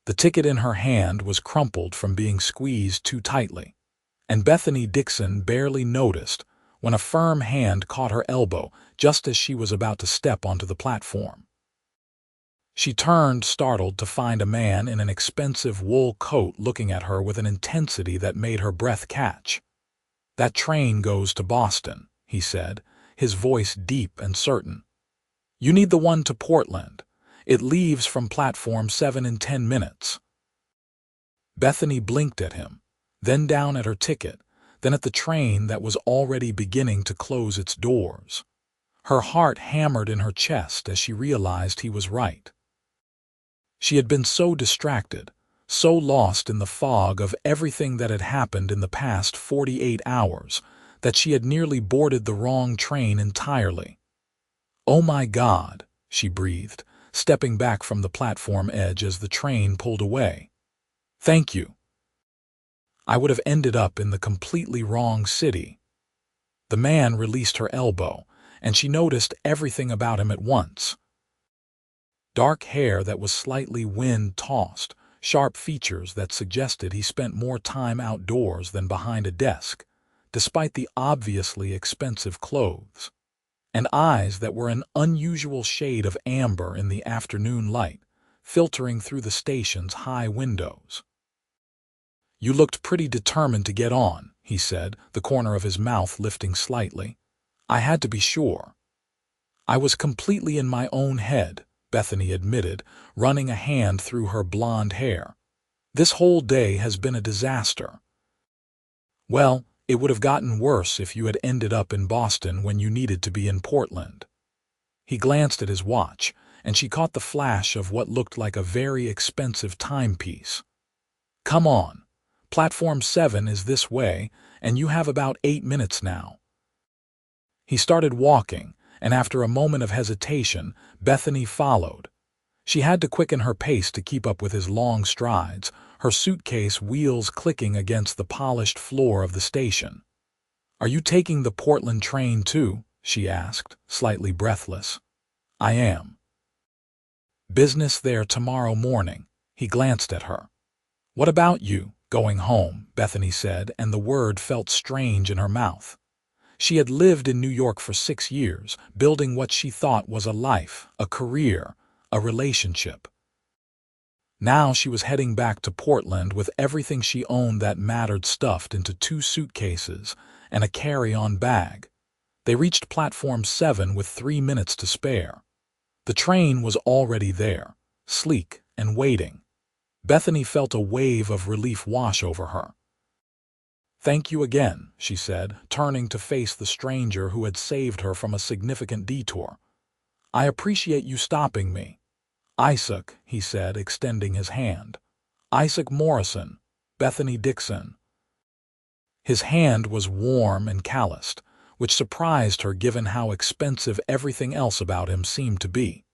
The ticket in her hand was crumpled from being squeezed too tightly, and Bethany Dixon barely noticed when a firm hand caught her elbow just as she was about to step onto the platform. She turned, startled, to find a man in an expensive wool coat looking at her with an intensity that made her breath catch. "That train goes to Boston," he said, his voice deep and certain. "You need the one to Portland. It leaves from platform 7 in 10 minutes. Bethany blinked at him, then down at her ticket, then at the train that was already beginning to close its doors. Her heart hammered in her chest as she realized he was right. She had been so distracted, so lost in the fog of everything that had happened in the past 48 hours, that she had nearly boarded the wrong train entirely. "Oh my God," she breathed, stepping back from the platform edge as the train pulled away. "Thank you. I would have ended up in the completely wrong city." The man released her elbow, and she noticed everything about him at once. Dark hair that was slightly wind-tossed, sharp features that suggested he spent more time outdoors than behind a desk, despite the obviously expensive clothes, and eyes that were an unusual shade of amber in the afternoon light, filtering through the station's high windows. "You looked pretty determined to get on," he said, the corner of his mouth lifting slightly. "I had to be sure." "I was completely in my own head," Bethany admitted, running a hand through her blonde hair. "This whole day has been a disaster." "Well, it would have gotten worse if you had ended up in Boston when you needed to be in Portland." He glanced at his watch, and she caught the flash of what looked like a very expensive timepiece. "Come on. Platform 7 is this way, and you have about 8 minutes now." He started walking, and after a moment of hesitation, Bethany followed. She had to quicken her pace to keep up with his long strides, her suitcase wheels clicking against the polished floor of the station. "Are you taking the Portland train too?" she asked, slightly breathless. "I am." "Business there tomorrow morning." He glanced at her. "What about you, going home?" Bethany said, and the word felt strange in her mouth. She had lived in New York for 6 years, building what she thought was a life, a career, a relationship. Now she was heading back to Portland with everything she owned that mattered stuffed into 2 suitcases and a carry-on bag. They reached platform 7 with 3 minutes to spare. The train was already there, sleek and waiting. Bethany felt a wave of relief wash over her. "Thank you again," she said, turning to face the stranger who had saved her from a significant detour. "I appreciate you stopping me." "Isaac," he said, extending his hand. "Isaac Morrison, Bethany Dixon." His hand was warm and calloused, which surprised her given how expensive everything else about him seemed to be.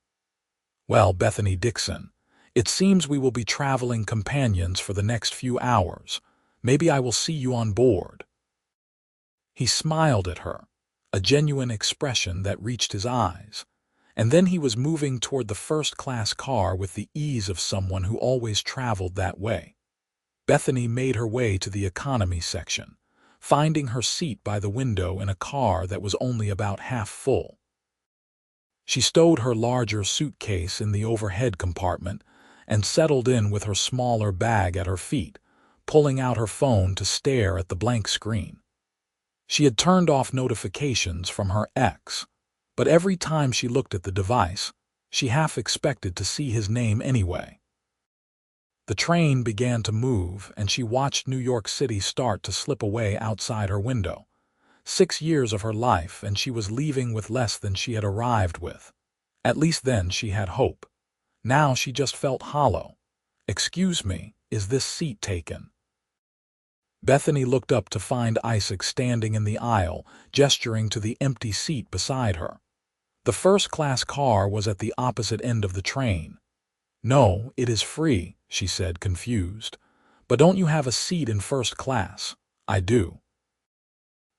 "Well, Bethany Dixon, it seems we will be traveling companions for the next few hours. Maybe I will see you on board." He smiled at her, a genuine expression that reached his eyes, and then he was moving toward the first-class car with the ease of someone who always traveled that way. Bethany made her way to the economy section, finding her seat by the window in a car that was only about half full. She stowed her larger suitcase in the overhead compartment and settled in with her smaller bag at her feet, pulling out her phone to stare at the blank screen. She had turned off notifications from her ex, but every time she looked at the device, she half expected to see his name anyway. The train began to move, and she watched New York City start to slip away outside her window. 6 years of her life, and she was leaving with less than she had arrived with. At least then she had hope. Now she just felt hollow. "Excuse me, is this seat taken?" Bethany looked up to find Isaac standing in the aisle, gesturing to the empty seat beside her. The first-class car was at the opposite end of the train. "No, it is free," she said, confused. "But don't you have a seat in first class?" "I do.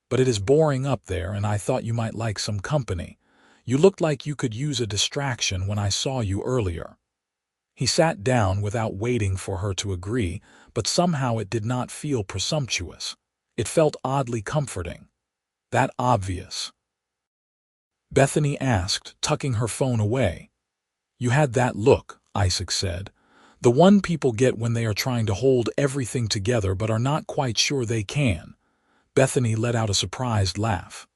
But it is boring up there, and I thought you might like some company. You looked like you could use a distraction when I saw you earlier." He sat down without waiting for her to agree, but somehow it did not feel presumptuous. It felt oddly comforting. That obvious. Bethany asked, tucking her phone away. You had that look, Isaac said. The one people get when they are trying to hold everything together but are not quite sure they can. Bethany let out a surprised laugh.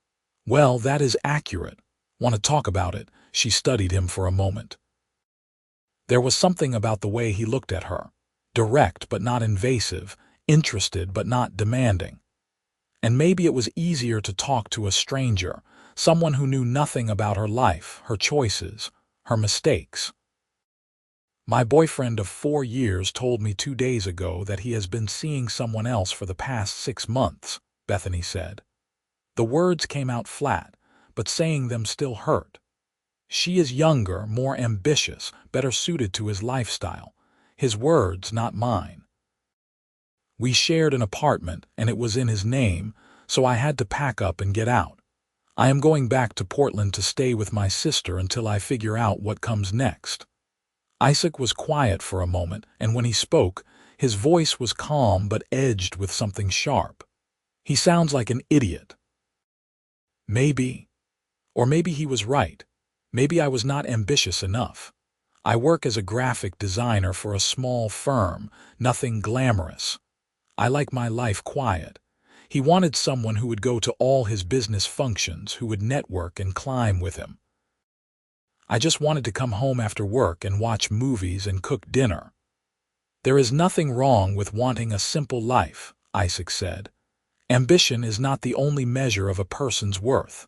Well, that is accurate. Want to talk about it? She studied him for a moment. There was something about the way he looked at her. Direct but not invasive, interested but not demanding. And maybe it was easier to talk to a stranger, someone who knew nothing about her life, her choices, her mistakes. My boyfriend of 4 years told me 2 days ago that he has been seeing someone else for the past 6 months, Bethany said. The words came out flat, but saying them still hurt. She is younger, more ambitious, better suited to his lifestyle. His words, not mine. We shared an apartment, and it was in his name, so I had to pack up and get out. I am going back to Portland to stay with my sister until I figure out what comes next. Isaac was quiet for a moment, and when he spoke, his voice was calm but edged with something sharp. He sounds like an idiot. Maybe. Or maybe he was right. Maybe I was not ambitious enough. I work as a graphic designer for a small firm, nothing glamorous. I like my life quiet. He wanted someone who would go to all his business functions, who would network and climb with him. I just wanted to come home after work and watch movies and cook dinner. There is nothing wrong with wanting a simple life, Isaac said. Ambition is not the only measure of a person's worth.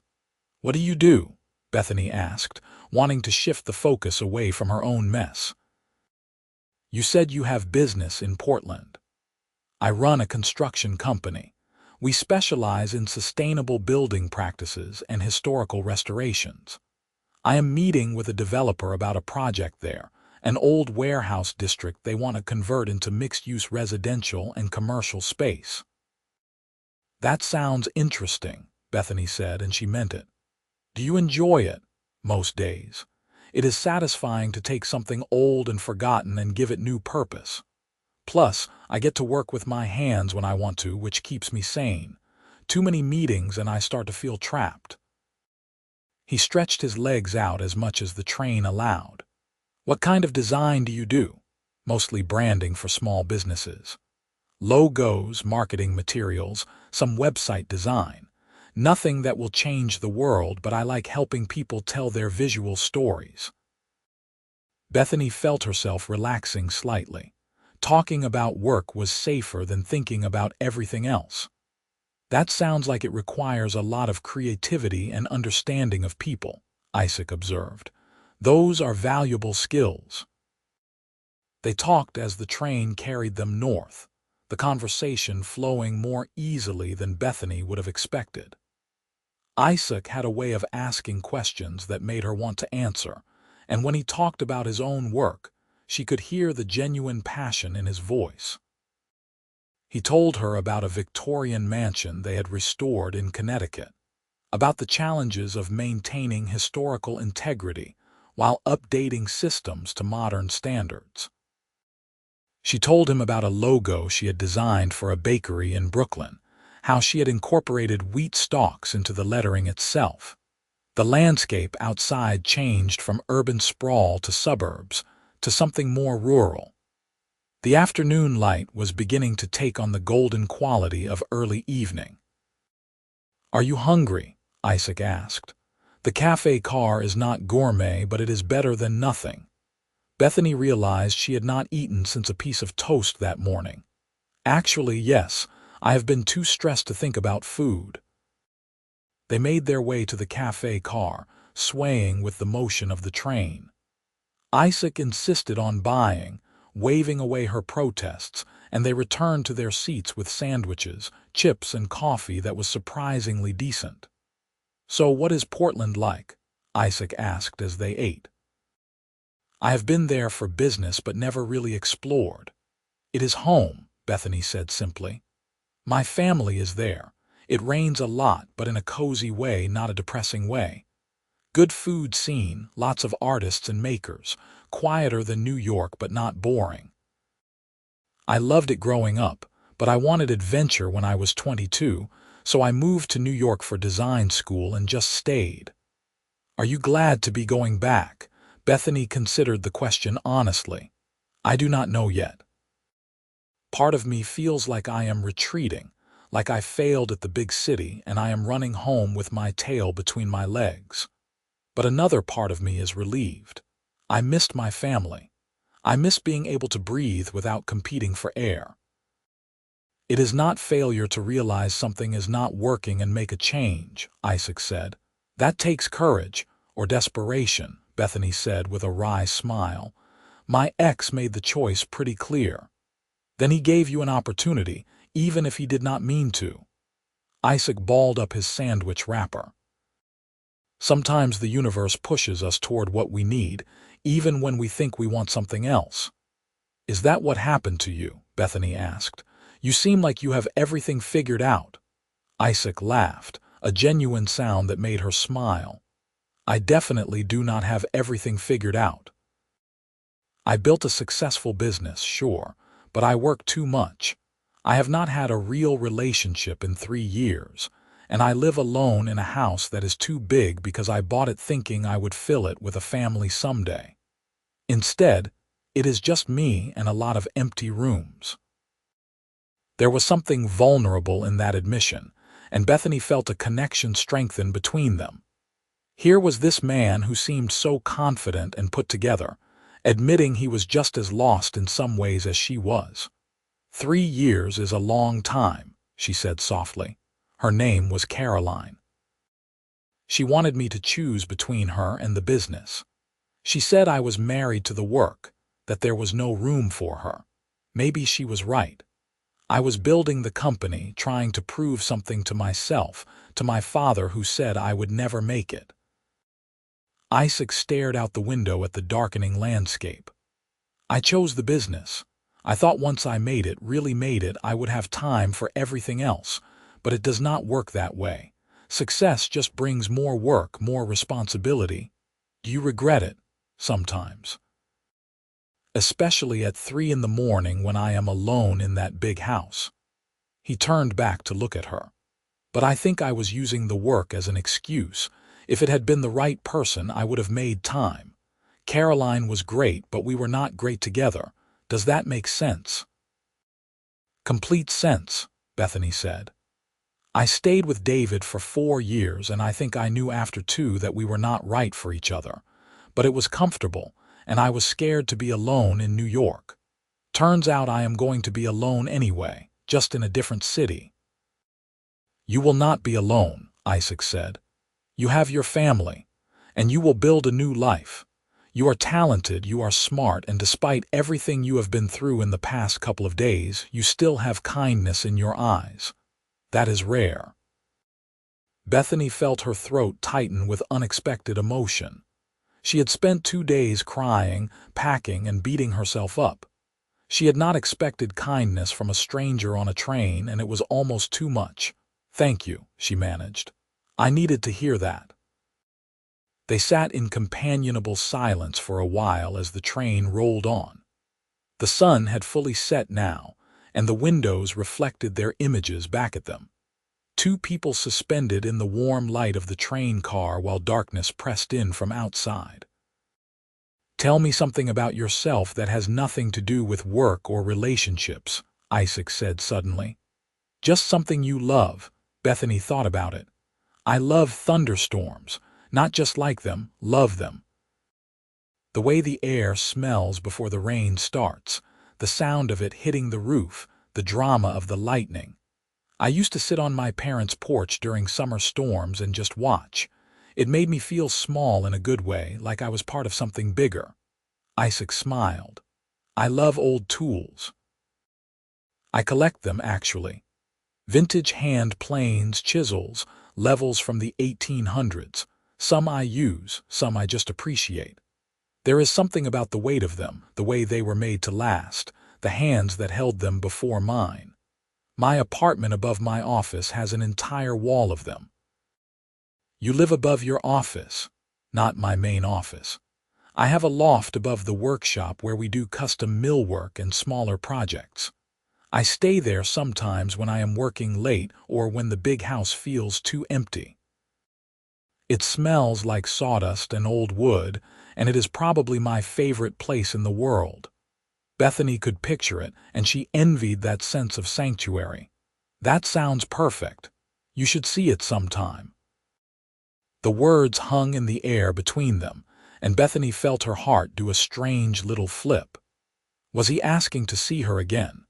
What do you do? Bethany asked, wanting to shift the focus away from her own mess. You said you have business in Portland. I run a construction company. We specialize in sustainable building practices and historical restorations. I am meeting with a developer about a project there, an old warehouse district they want to convert into mixed-use residential and commercial space. That sounds interesting, Bethany said, and she meant it. Do you enjoy it? Most days. It is satisfying to take something old and forgotten and give it new purpose. Plus, I get to work with my hands when I want to, which keeps me sane. Too many meetings and I start to feel trapped. He stretched his legs out as much as the train allowed. What kind of design do you do? Mostly branding for small businesses. Logos, marketing materials, some website design. Nothing that will change the world, but I like helping people tell their visual stories. Bethany felt herself relaxing slightly. Talking about work was safer than thinking about everything else. That sounds like it requires a lot of creativity and understanding of people, Isaac observed. Those are valuable skills. They talked as the train carried them north, the conversation flowing more easily than Bethany would have expected. Isaac had a way of asking questions that made her want to answer, and when he talked about his own work, she could hear the genuine passion in his voice. He told her about a Victorian mansion they had restored in Connecticut, about the challenges of maintaining historical integrity while updating systems to modern standards. She told him about a logo she had designed for a bakery in Brooklyn, how she had incorporated wheat stalks into the lettering itself. The landscape outside changed from urban sprawl to suburbs, to something more rural. The afternoon light was beginning to take on the golden quality of early evening. Are you hungry? Isaac asked. The cafe car is not gourmet, but it is better than nothing. Bethany realized she had not eaten since a piece of toast that morning. Actually, yes, I have been too stressed to think about food. They made their way to the cafe car, swaying with the motion of the train. Isaac insisted on buying, waving away her protests, and they returned to their seats with sandwiches, chips, and coffee that was surprisingly decent. So what is Portland like? Isaac asked as they ate. I have been there for business but never really explored. It is home, Bethany said simply. My family is there. It rains a lot, but in a cozy way, not a depressing way. Good food scene, lots of artists and makers, quieter than New York but not boring. I loved it growing up, but I wanted adventure when I was 22, so I moved to New York for design school and just stayed. Are you glad to be going back? Bethany considered the question honestly. I do not know yet. Part of me feels like I am retreating, like I failed at the big city and I am running home with my tail between my legs. But another part of me is relieved. I missed my family. I miss being able to breathe without competing for air. It is not failure to realize something is not working and make a change, Isaac said. That takes courage, or desperation, Bethany said with a wry smile. My ex made the choice pretty clear. Then he gave you an opportunity, even if he did not mean to. Isaac balled up his sandwich wrapper. Sometimes the universe pushes us toward what we need, even when we think we want something else. Is that what happened to you? Bethany asked. You seem like you have everything figured out. Isaac laughed, a genuine sound that made her smile. I definitely do not have everything figured out. I built a successful business, sure, but I work too much. I have not had a real relationship in 3 years, and I live alone in a house that is too big because I bought it thinking I would fill it with a family someday. Instead, it is just me and a lot of empty rooms. There was something vulnerable in that admission, and Bethany felt a connection strengthen between them. Here was this man who seemed so confident and put together, admitting he was just as lost in some ways as she was. 3 years is a long time, she said softly. Her name was Caroline. She wanted me to choose between her and the business. She said I was married to the work, that there was no room for her. Maybe she was right. I was building the company, trying to prove something to myself, to my father who said I would never make it. Isaac stared out the window at the darkening landscape. I chose the business. I thought once I made it, really made it, I would have time for everything else, but it does not work that way. Success just brings more work, more responsibility. Do you regret it? Sometimes. Especially at 3 in the morning when I am alone in that big house. He turned back to look at her. But I think I was using the work as an excuse. If it had been the right person, I would have made time. Caroline was great, but we were not great together. Does that make sense? Complete sense, Bethany said. I stayed with David for 4 years, and I think I knew after 2 that we were not right for each other. But it was comfortable, and I was scared to be alone in New York. Turns out I am going to be alone anyway, just in a different city. You will not be alone, Isaac said. You have your family, and you will build a new life. You are talented, you are smart, and despite everything you have been through in the past couple of days, you still have kindness in your eyes. That is rare. Bethany felt her throat tighten with unexpected emotion. She had spent 2 days crying, packing, and beating herself up. She had not expected kindness from a stranger on a train, and it was almost too much. Thank you, she managed. I needed to hear that. They sat in companionable silence for a while as the train rolled on. The sun had fully set now, and the windows reflected their images back at them. 2 people suspended in the warm light of the train car while darkness pressed in from outside. Tell me something about yourself that has nothing to do with work or relationships, Isaac said suddenly. Just something you love. Bethany thought about it. I love thunderstorms. Not just like them, love them. The way the air smells before the rain starts, the sound of it hitting the roof, the drama of the lightning. I used to sit on my parents' porch during summer storms and just watch. It made me feel small in a good way, like I was part of something bigger. Isaac smiled. I love old tools. I collect them, actually. Vintage hand planes, chisels, levels from the 1800s. Some I use, some I just appreciate. There is something about the weight of them, the way they were made to last, the hands that held them before mine. My apartment above my office has an entire wall of them. You live above your office. Not my main office. I have a loft above the workshop where we do custom millwork and smaller projects. I stay there sometimes when I am working late or when the big house feels too empty. It smells like sawdust and old wood, and it is probably my favorite place in the world. Bethany could picture it, and she envied that sense of sanctuary. That sounds perfect. You should see it sometime. The words hung in the air between them, and Bethany felt her heart do a strange little flip. Was he asking to see her again?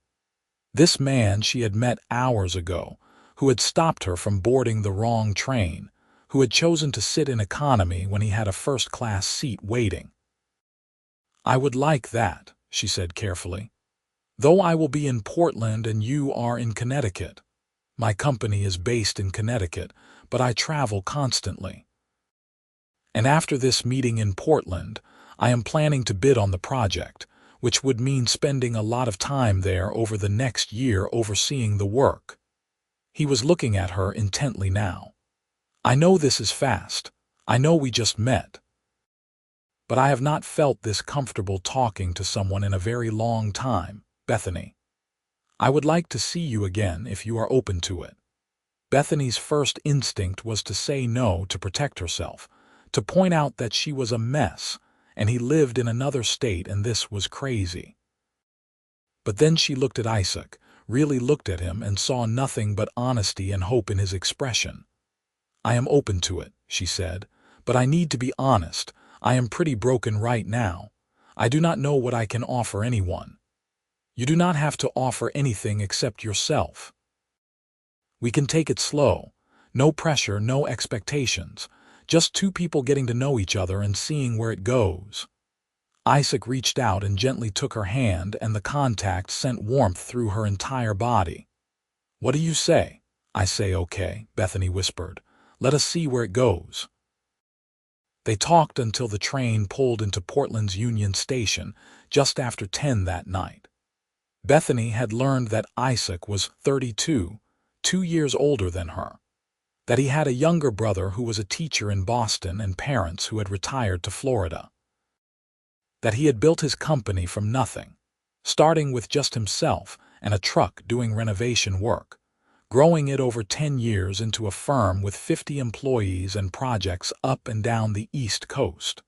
This man she had met hours ago, who had stopped her from boarding the wrong train, who had chosen to sit in economy when he had a first-class seat waiting. "I would like that," she said carefully. "Though I will be in Portland and you are in Connecticut. My company is based in Connecticut, but I travel constantly. And after this meeting in Portland, I am planning to bid on the project, which would mean spending a lot of time there over the next year overseeing the work." He was looking at her intently now. "I know this is fast. I know we just met. But I have not felt this comfortable talking to someone in a very long time, Bethany. I would like to see you again if you are open to it." Bethany's first instinct was to say no to protect herself, to point out that she was a mess, and he lived in another state and this was crazy. But then she looked at Isaac, really looked at him, and saw nothing but honesty and hope in his expression. "I am open to it," she said, "but I need to be honest. I am pretty broken right now. I do not know what I can offer anyone." "You do not have to offer anything except yourself. We can take it slow. No pressure, no expectations. Just two people getting to know each other and seeing where it goes." Isaac reached out and gently took her hand, and the contact sent warmth through her entire body. "What do you say?" "I say okay," Bethany whispered. "Let us see where it goes." They talked until the train pulled into Portland's Union Station just after 10 that night. Bethany had learned that Isaac was 32, 2 years older than her, that he had a younger brother who was a teacher in Boston and parents who had retired to Florida, that he had built his company from nothing, starting with just himself and a truck doing renovation work, growing it over 10 years into a firm with 50 employees and projects up and down the East Coast.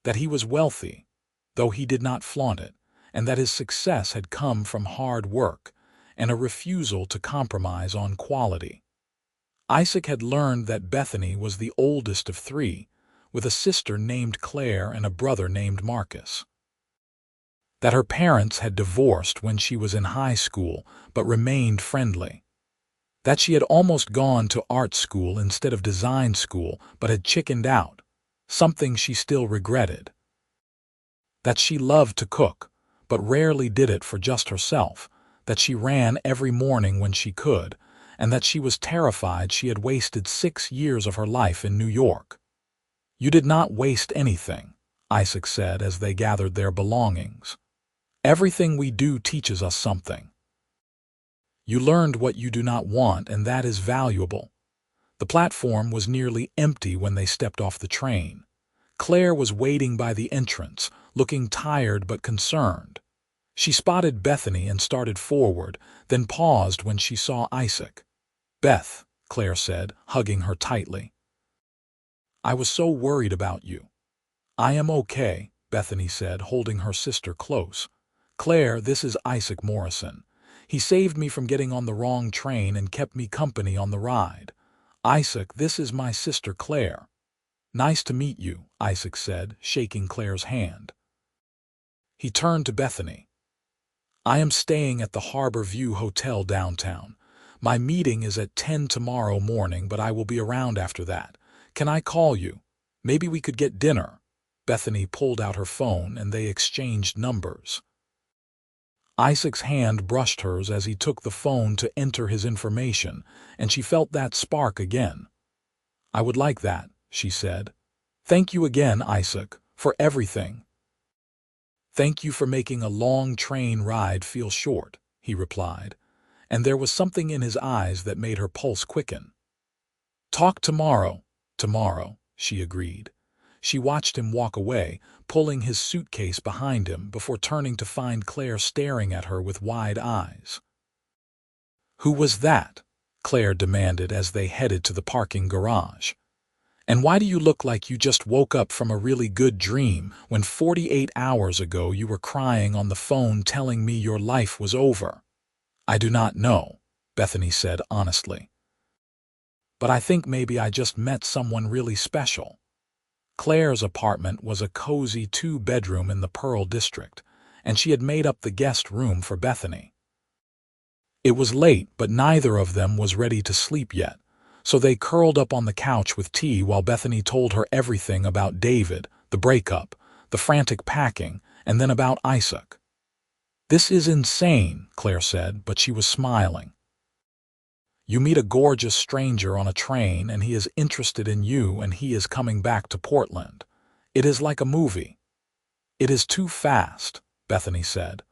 That he was wealthy, though he did not flaunt it, and that his success had come from hard work and a refusal to compromise on quality. Isaac had learned that Bethany was the oldest of 3, with a sister named Claire and a brother named Marcus. That her parents had divorced when she was in high school but remained friendly. That she had almost gone to art school instead of design school but had chickened out, something she still regretted. That she loved to cook, but rarely did it for just herself, that she ran every morning when she could, and that she was terrified she had wasted 6 years of her life in New York. "You did not waste anything," Isaac said as they gathered their belongings. "Everything we do teaches us something. You learned what you do not want, and that is valuable." The platform was nearly empty when they stepped off the train. Claire was waiting by the entrance, looking tired but concerned. She spotted Bethany and started forward, then paused when she saw Isaac. "Beth," Claire said, hugging her tightly. "I was so worried about you." "I am okay," Bethany said, holding her sister close. "Claire, this is Isaac Morrison. He saved me from getting on the wrong train and kept me company on the ride. Isaac, this is my sister Claire." "Nice to meet you," Isaac said, shaking Claire's hand. He turned to Bethany. "I am staying at the Harbor View Hotel downtown. My meeting is at 10 tomorrow morning, but I will be around after that. Can I call you? Maybe we could get dinner." Bethany pulled out her phone and they exchanged numbers. Isaac's hand brushed hers as he took the phone to enter his information, and she felt that spark again. "I would like that," she said. "Thank you again, Isaac, for everything." "Thank you for making a long train ride feel short," he replied, and there was something in his eyes that made her pulse quicken. "Talk tomorrow," she agreed. She watched him walk away, pulling his suitcase behind him before turning to find Claire staring at her with wide eyes. "Who was that?" Claire demanded as they headed to the parking garage. "And why do you look like you just woke up from a really good dream when 48 hours ago you were crying on the phone telling me your life was over?" "I do not know," Bethany said honestly. "But I think maybe I just met someone really special." Claire's apartment was a cozy 2-bedroom in the Pearl District, and she had made up the guest room for Bethany. It was late, but neither of them was ready to sleep yet, so they curled up on the couch with tea while Bethany told her everything about David, the breakup, the frantic packing, and then about Isaac. "This is insane," Claire said, but she was smiling. "You meet a gorgeous stranger on a train and he is interested in you and he is coming back to Portland. It is like a movie." "It is too fast," Bethany said.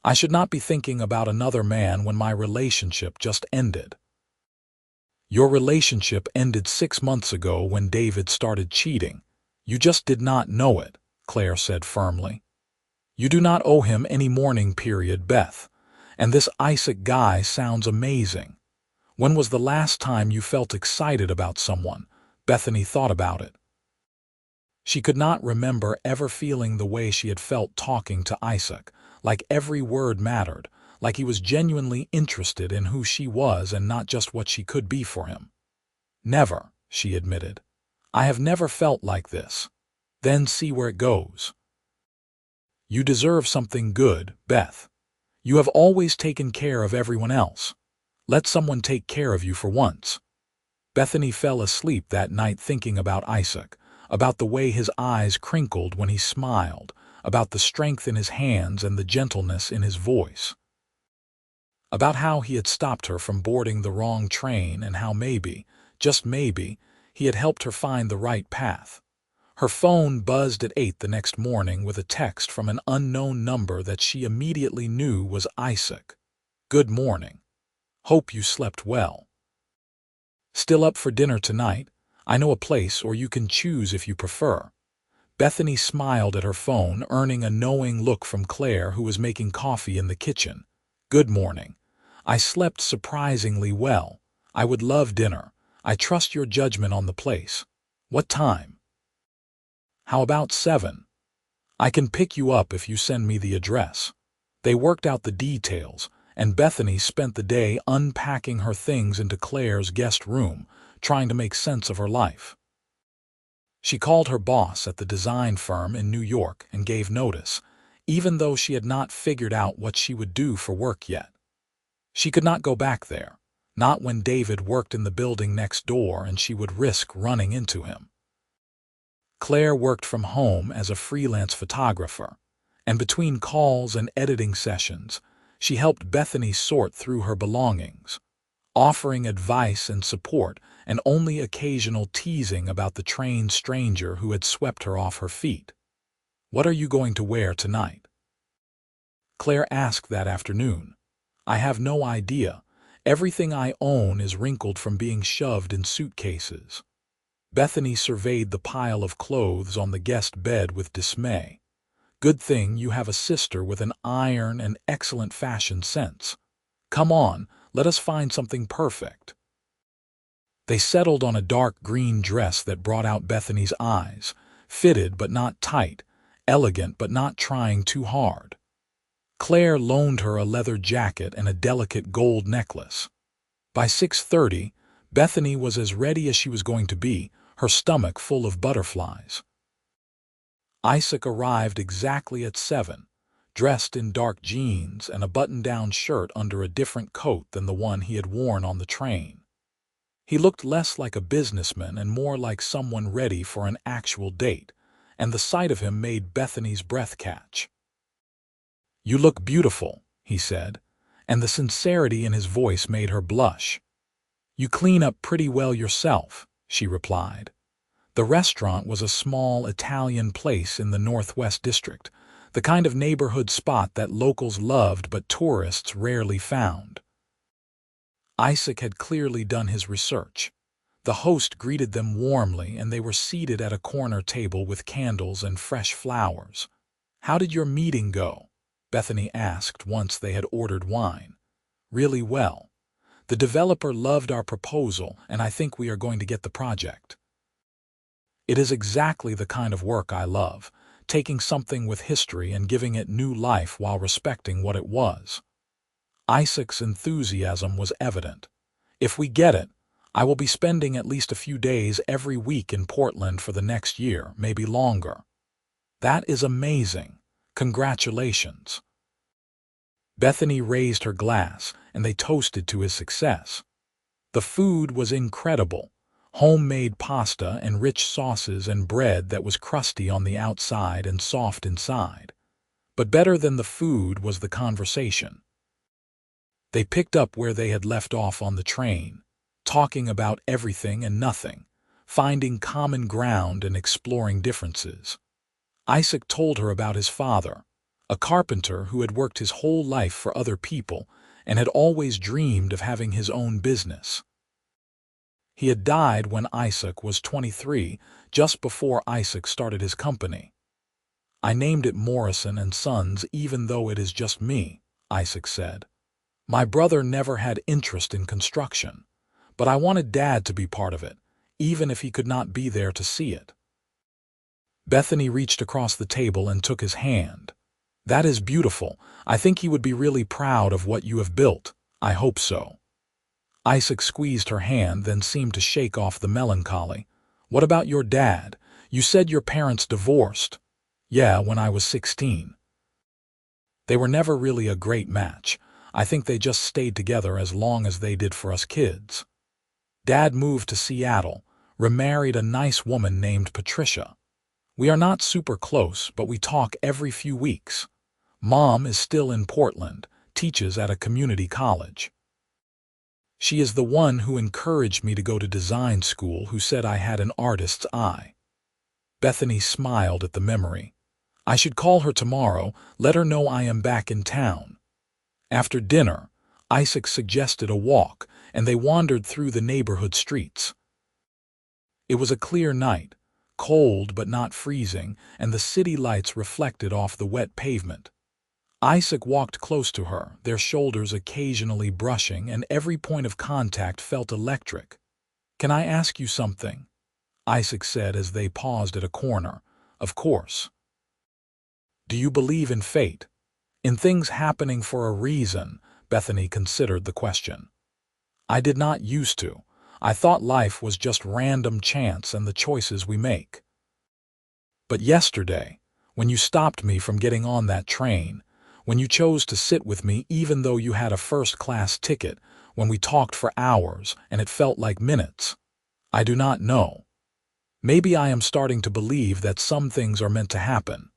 "I should not be thinking about another man when my relationship just ended." "Your relationship ended 6 months ago when David started cheating. You just did not know it," Claire said firmly. "You do not owe him any mourning period, Beth. And this Isaac guy sounds amazing. When was the last time you felt excited about someone?" Bethany thought about it. She could not remember ever feeling the way she had felt talking to Isaac, like every word mattered, like he was genuinely interested in who she was and not just what she could be for him. "Never," she admitted. "I have never felt like this. Then see where it goes." "You deserve something good, Beth. You have always taken care of everyone else. Let someone take care of you for once." Bethany fell asleep that night thinking about Isaac, about the way his eyes crinkled when he smiled, about the strength in his hands and the gentleness in his voice, about how he had stopped her from boarding the wrong train and how maybe, just maybe, he had helped her find the right path. Her phone buzzed at 8 the next morning with a text from an unknown number that she immediately knew was Isaac. "Good morning. Hope you slept well. Still up for dinner tonight? I know a place, or you can choose if you prefer." Bethany smiled at her phone, earning a knowing look from Claire, who was making coffee in the kitchen. "Good morning. I slept surprisingly well. I would love dinner. I trust your judgment on the place. What time?" "How about 7? I can pick you up if you send me the address." They worked out the details, and Bethany spent the day unpacking her things into Claire's guest room, trying to make sense of her life. She called her boss at the design firm in New York and gave notice, even though she had not figured out what she would do for work yet. She could not go back there, not when David worked in the building next door and she would risk running into him. Claire worked from home as a freelance photographer, and between calls and editing sessions, she helped Bethany sort through her belongings, offering advice and support and only occasional teasing about the trained stranger who had swept her off her feet. "What are you going to wear tonight?" Claire asked that afternoon. "I have no idea. Everything I own is wrinkled from being shoved in suitcases." Bethany surveyed the pile of clothes on the guest bed with dismay. "Good thing you have a sister with an iron and excellent fashion sense. Come on, let us find something perfect." They settled on a dark green dress that brought out Bethany's eyes, fitted but not tight, elegant but not trying too hard. Claire loaned her a leather jacket and a delicate gold necklace. By 6:30, Bethany was as ready as she was going to be, her stomach full of butterflies. Isaac arrived exactly at 7, dressed in dark jeans and a button-down shirt under a different coat than the one he had worn on the train. He looked less like a businessman and more like someone ready for an actual date, and the sight of him made Bethany's breath catch. "You look beautiful," he said, and the sincerity in his voice made her blush. "You clean up pretty well yourself," she replied. The restaurant was a small Italian place in the Northwest District, the kind of neighborhood spot that locals loved but tourists rarely found. Isaac had clearly done his research. The The host greeted them warmly, and they were seated at a corner table with candles and fresh flowers. "How did your meeting go?" Bethany asked once they had ordered wine. "Really well. The developer loved our proposal, and I think we are going to get the project. It is exactly the kind of work I love, taking something with history and giving it new life while respecting what it was." Isaac's enthusiasm was evident. "If we get it, I will be spending at least a few days every week in Portland for the next year, maybe longer." "That is amazing. Congratulations." Bethany raised her glass, and they toasted to his success. The food was incredible. Homemade pasta and rich sauces and bread that was crusty on the outside and soft inside. But better than the food was the conversation. They picked up where they had left off on the train, talking about everything and nothing, finding common ground and exploring differences. Isaac told her about his father, a carpenter who had worked his whole life for other people and had always dreamed of having his own business. He had died when Isaac was 23, just before Isaac started his company. "I named it Morrison and Sons even though it is just me," Isaac said. "My brother never had interest in construction, but I wanted Dad to be part of it, even if he could not be there to see it." Bethany reached across the table and took his hand. "That is beautiful. I think he would be really proud of what you have built. I hope so." Isaac squeezed her hand, then seemed to shake off the melancholy. "What about your dad? You said your parents divorced." "Yeah, when I was 16. They were never really a great match. I think they just stayed together as long as they did for us kids. Dad moved to Seattle, remarried a nice woman named Patricia. We are not super close, but we talk every few weeks. Mom is still in Portland, teaches at a community college. She is the one who encouraged me to go to design school, who said I had an artist's eye." Bethany smiled at the memory. "I should call her tomorrow, let her know I am back in town." After dinner, Isaac suggested a walk, and they wandered through the neighborhood streets. It was a clear night, cold but not freezing, and the city lights reflected off the wet pavement. Isaac walked close to her, their shoulders occasionally brushing, and every point of contact felt electric. "Can I ask you something?" Isaac said as they paused at a corner. "Of course." "Do you believe in fate? In things happening for a reason?" Bethany considered the question. "I did not used to. I thought life was just random chance and the choices we make. But yesterday, when you stopped me from getting on that train, when you chose to sit with me even though you had a first-class ticket, when we talked for hours and it felt like minutes, I do not know. Maybe I am starting to believe that some things are meant to happen."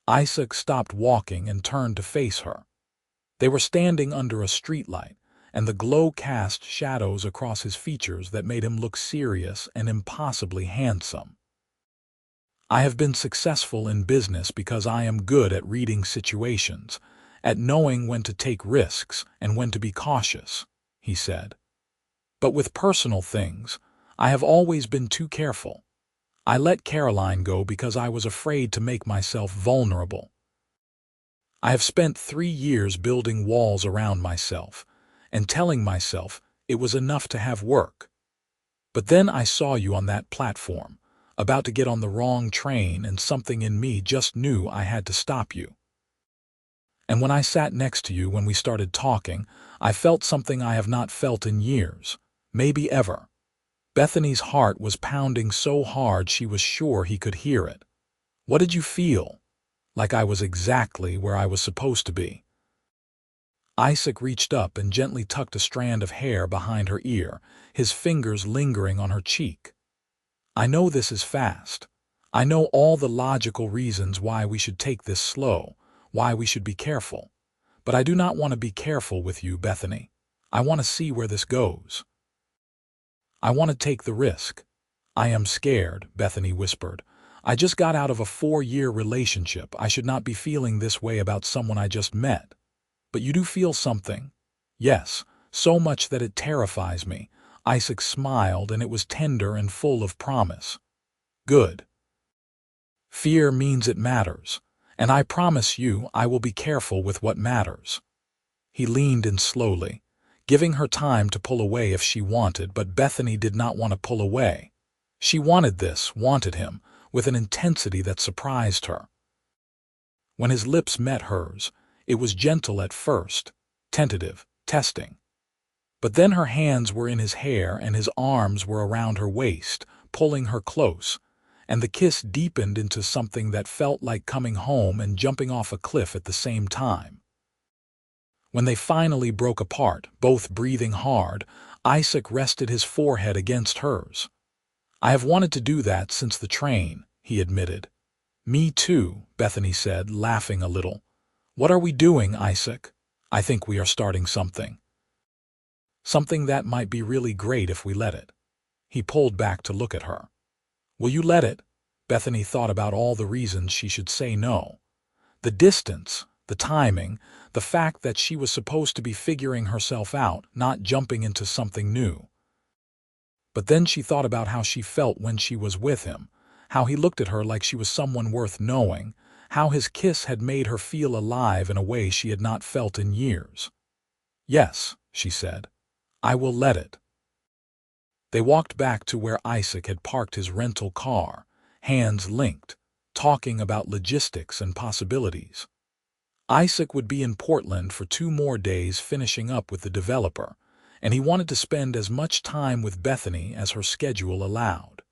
Isaac stopped walking and turned to face her. They were standing under a streetlight, and the glow cast shadows across his features that made him look serious and impossibly handsome. "I have been successful in business because I am good at reading situations, at knowing when to take risks and when to be cautious," he said. "But with personal things, I have always been too careful. I let Caroline go because I was afraid to make myself vulnerable. I have spent 3 years building walls around myself and telling myself it was enough to have work. But then I saw you on that platform, about to get on the wrong train, and something in me just knew I had to stop you. And when I sat next to you when we started talking, I felt something I have not felt in years, maybe ever." Bethany's heart was pounding so hard she was sure he could hear it. "What did you feel?" "Like I was exactly where I was supposed to be." Isaac reached up and gently tucked a strand of hair behind her ear, his fingers lingering on her cheek. "I know this is fast. I know all the logical reasons why we should take this slow, why we should be careful. But I do not want to be careful with you, Bethany. I want to see where this goes. I want to take the risk." "I am scared," Bethany whispered. "I just got out of a 4-year relationship. I should not be feeling this way about someone I just met." "But you do feel something." "Yes, so much that it terrifies me. Isaac smiled, and it was tender and full of promise. Good. Fear means it matters, and I promise you I will be careful with what matters. He leaned in slowly, giving her time to pull away if she wanted, but Bethany did not want to pull away. She wanted this, wanted him, with an intensity that surprised her. When his lips met hers, it was gentle at first, tentative, testing. But then her hands were in his hair and his arms were around her waist, pulling her close, and the kiss deepened into something that felt like coming home and jumping off a cliff at the same time. When they finally broke apart, both breathing hard, Isaac rested his forehead against hers. "I have wanted to do that since the train," he admitted. "Me too," Bethany said, laughing a little. "What are we doing, Isaac?" "I think we are starting something. Something that might be really great if we let it." He pulled back to look at her. "Will you let it?" Bethany thought about all the reasons she should say no. The distance, the timing, the fact that she was supposed to be figuring herself out, not jumping into something new. But then she thought about how she felt when she was with him, how he looked at her like she was someone worth knowing, how his kiss had made her feel alive in a way she had not felt in years. "Yes," she said, "I will let it." They walked back to where Isaac had parked his rental car, hands linked, talking about logistics and possibilities. Isaac would be in Portland for 2 more days finishing up with the developer, and he wanted to spend as much time with Bethany as her schedule allowed.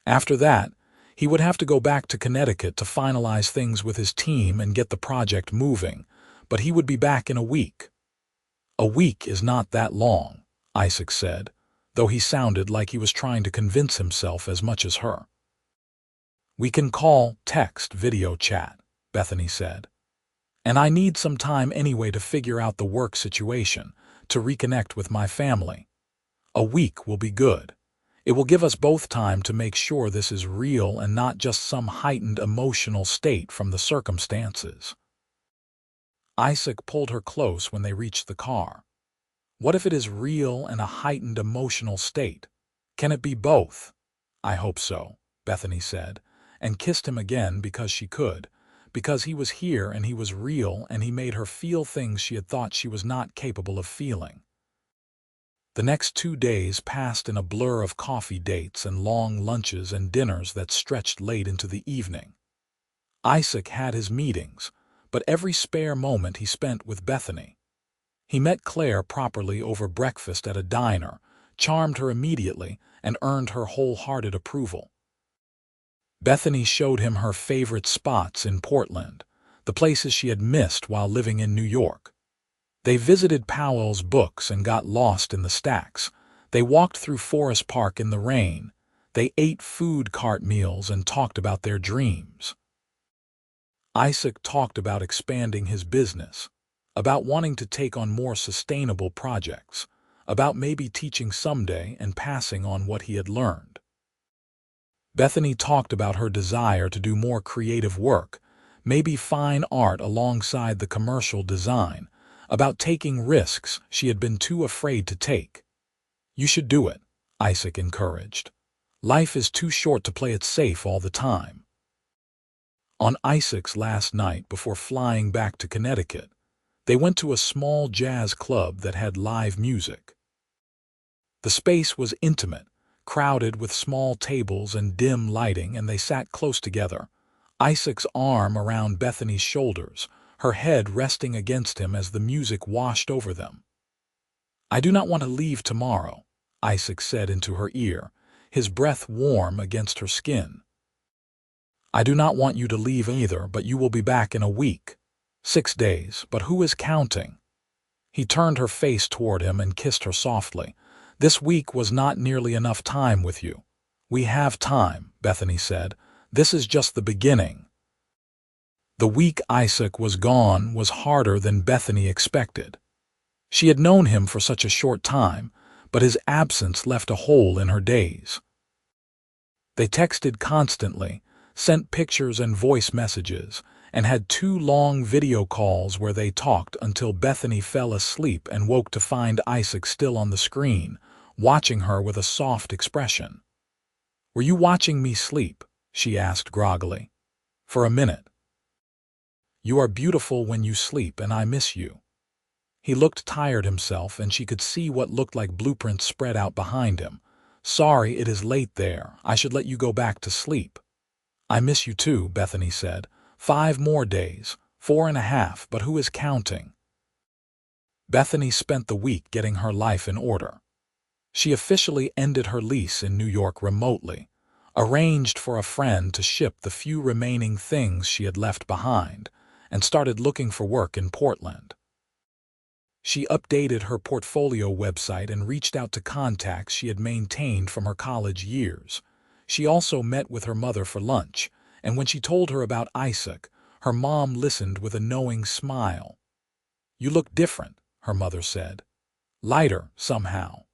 After that, he would have to go back to Connecticut to finalize things with his team and get the project moving, but he would be back in a week. "A week is not that long," Isaac said, though he sounded like he was trying to convince himself as much as her. "We can call, text, video chat," Bethany said. "And I need some time anyway to figure out the work situation, to reconnect with my family. A week will be good. It will give us both time to make sure this is real and not just some heightened emotional state from the circumstances." Isaac pulled her close when they reached the car. "What if it is real and a heightened emotional state? Can it be both?" "I hope so," Bethany said, and kissed him again because she could, because he was here and he was real and he made her feel things she had thought she was not capable of feeling. The next 2 days passed in a blur of coffee dates and long lunches and dinners that stretched late into the evening. Isaac had his meetings, but every spare moment he spent with Bethany. He met Claire properly over breakfast at a diner, charmed her immediately, and earned her wholehearted approval. Bethany showed him her favorite spots in Portland, the places she had missed while living in New York. They visited Powell's books and got lost in the stacks. They walked through Forest Park in the rain. They ate food cart meals and talked about their dreams. Isaac talked about expanding his business, about wanting to take on more sustainable projects, about maybe teaching someday and passing on what he had learned. Bethany talked about her desire to do more creative work, maybe fine art alongside the commercial design, about taking risks she had been too afraid to take. "You should do it," Isaac encouraged. "Life is too short to play it safe all the time." On Isaac's last night before flying back to Connecticut, they went to a small jazz club that had live music. The space was intimate, crowded with small tables and dim lighting, and they sat close together, Isaac's arm around Bethany's shoulders, her head resting against him as the music washed over them. "I do not want to leave tomorrow," Isaac said into her ear, his breath warm against her skin. "I do not want you to leave either, but you will be back in a week. 6 days, but who is counting?" He turned her face toward him and kissed her softly. "This week was not nearly enough time with you." "We have time," Bethany said. "This is just the beginning." The week Isaac was gone was harder than Bethany expected. She had known him for such a short time, but his absence left a hole in her days. They texted constantly, sent pictures and voice messages, and had 2 long video calls where they talked until Bethany fell asleep and woke to find Isaac still on the screen, watching her with a soft expression. "Were you watching me sleep?" she asked groggily. "For a minute." "You are beautiful when you sleep, and I miss you." He looked tired himself, and she could see what looked like blueprints spread out behind him. "Sorry, it is late there. I should let you go back to sleep." "I miss you too," Bethany said. 5 more days, 4.5, but who is counting? Bethany spent the week getting her life in order. She officially ended her lease in New York remotely, arranged for a friend to ship the few remaining things she had left behind, and started looking for work in Portland. She updated her portfolio website and reached out to contacts she had maintained from her college years. She also met with her mother for lunch, and when she told her about Isaac, her mom listened with a knowing smile. "You look different," her mother said. "Lighter, somehow.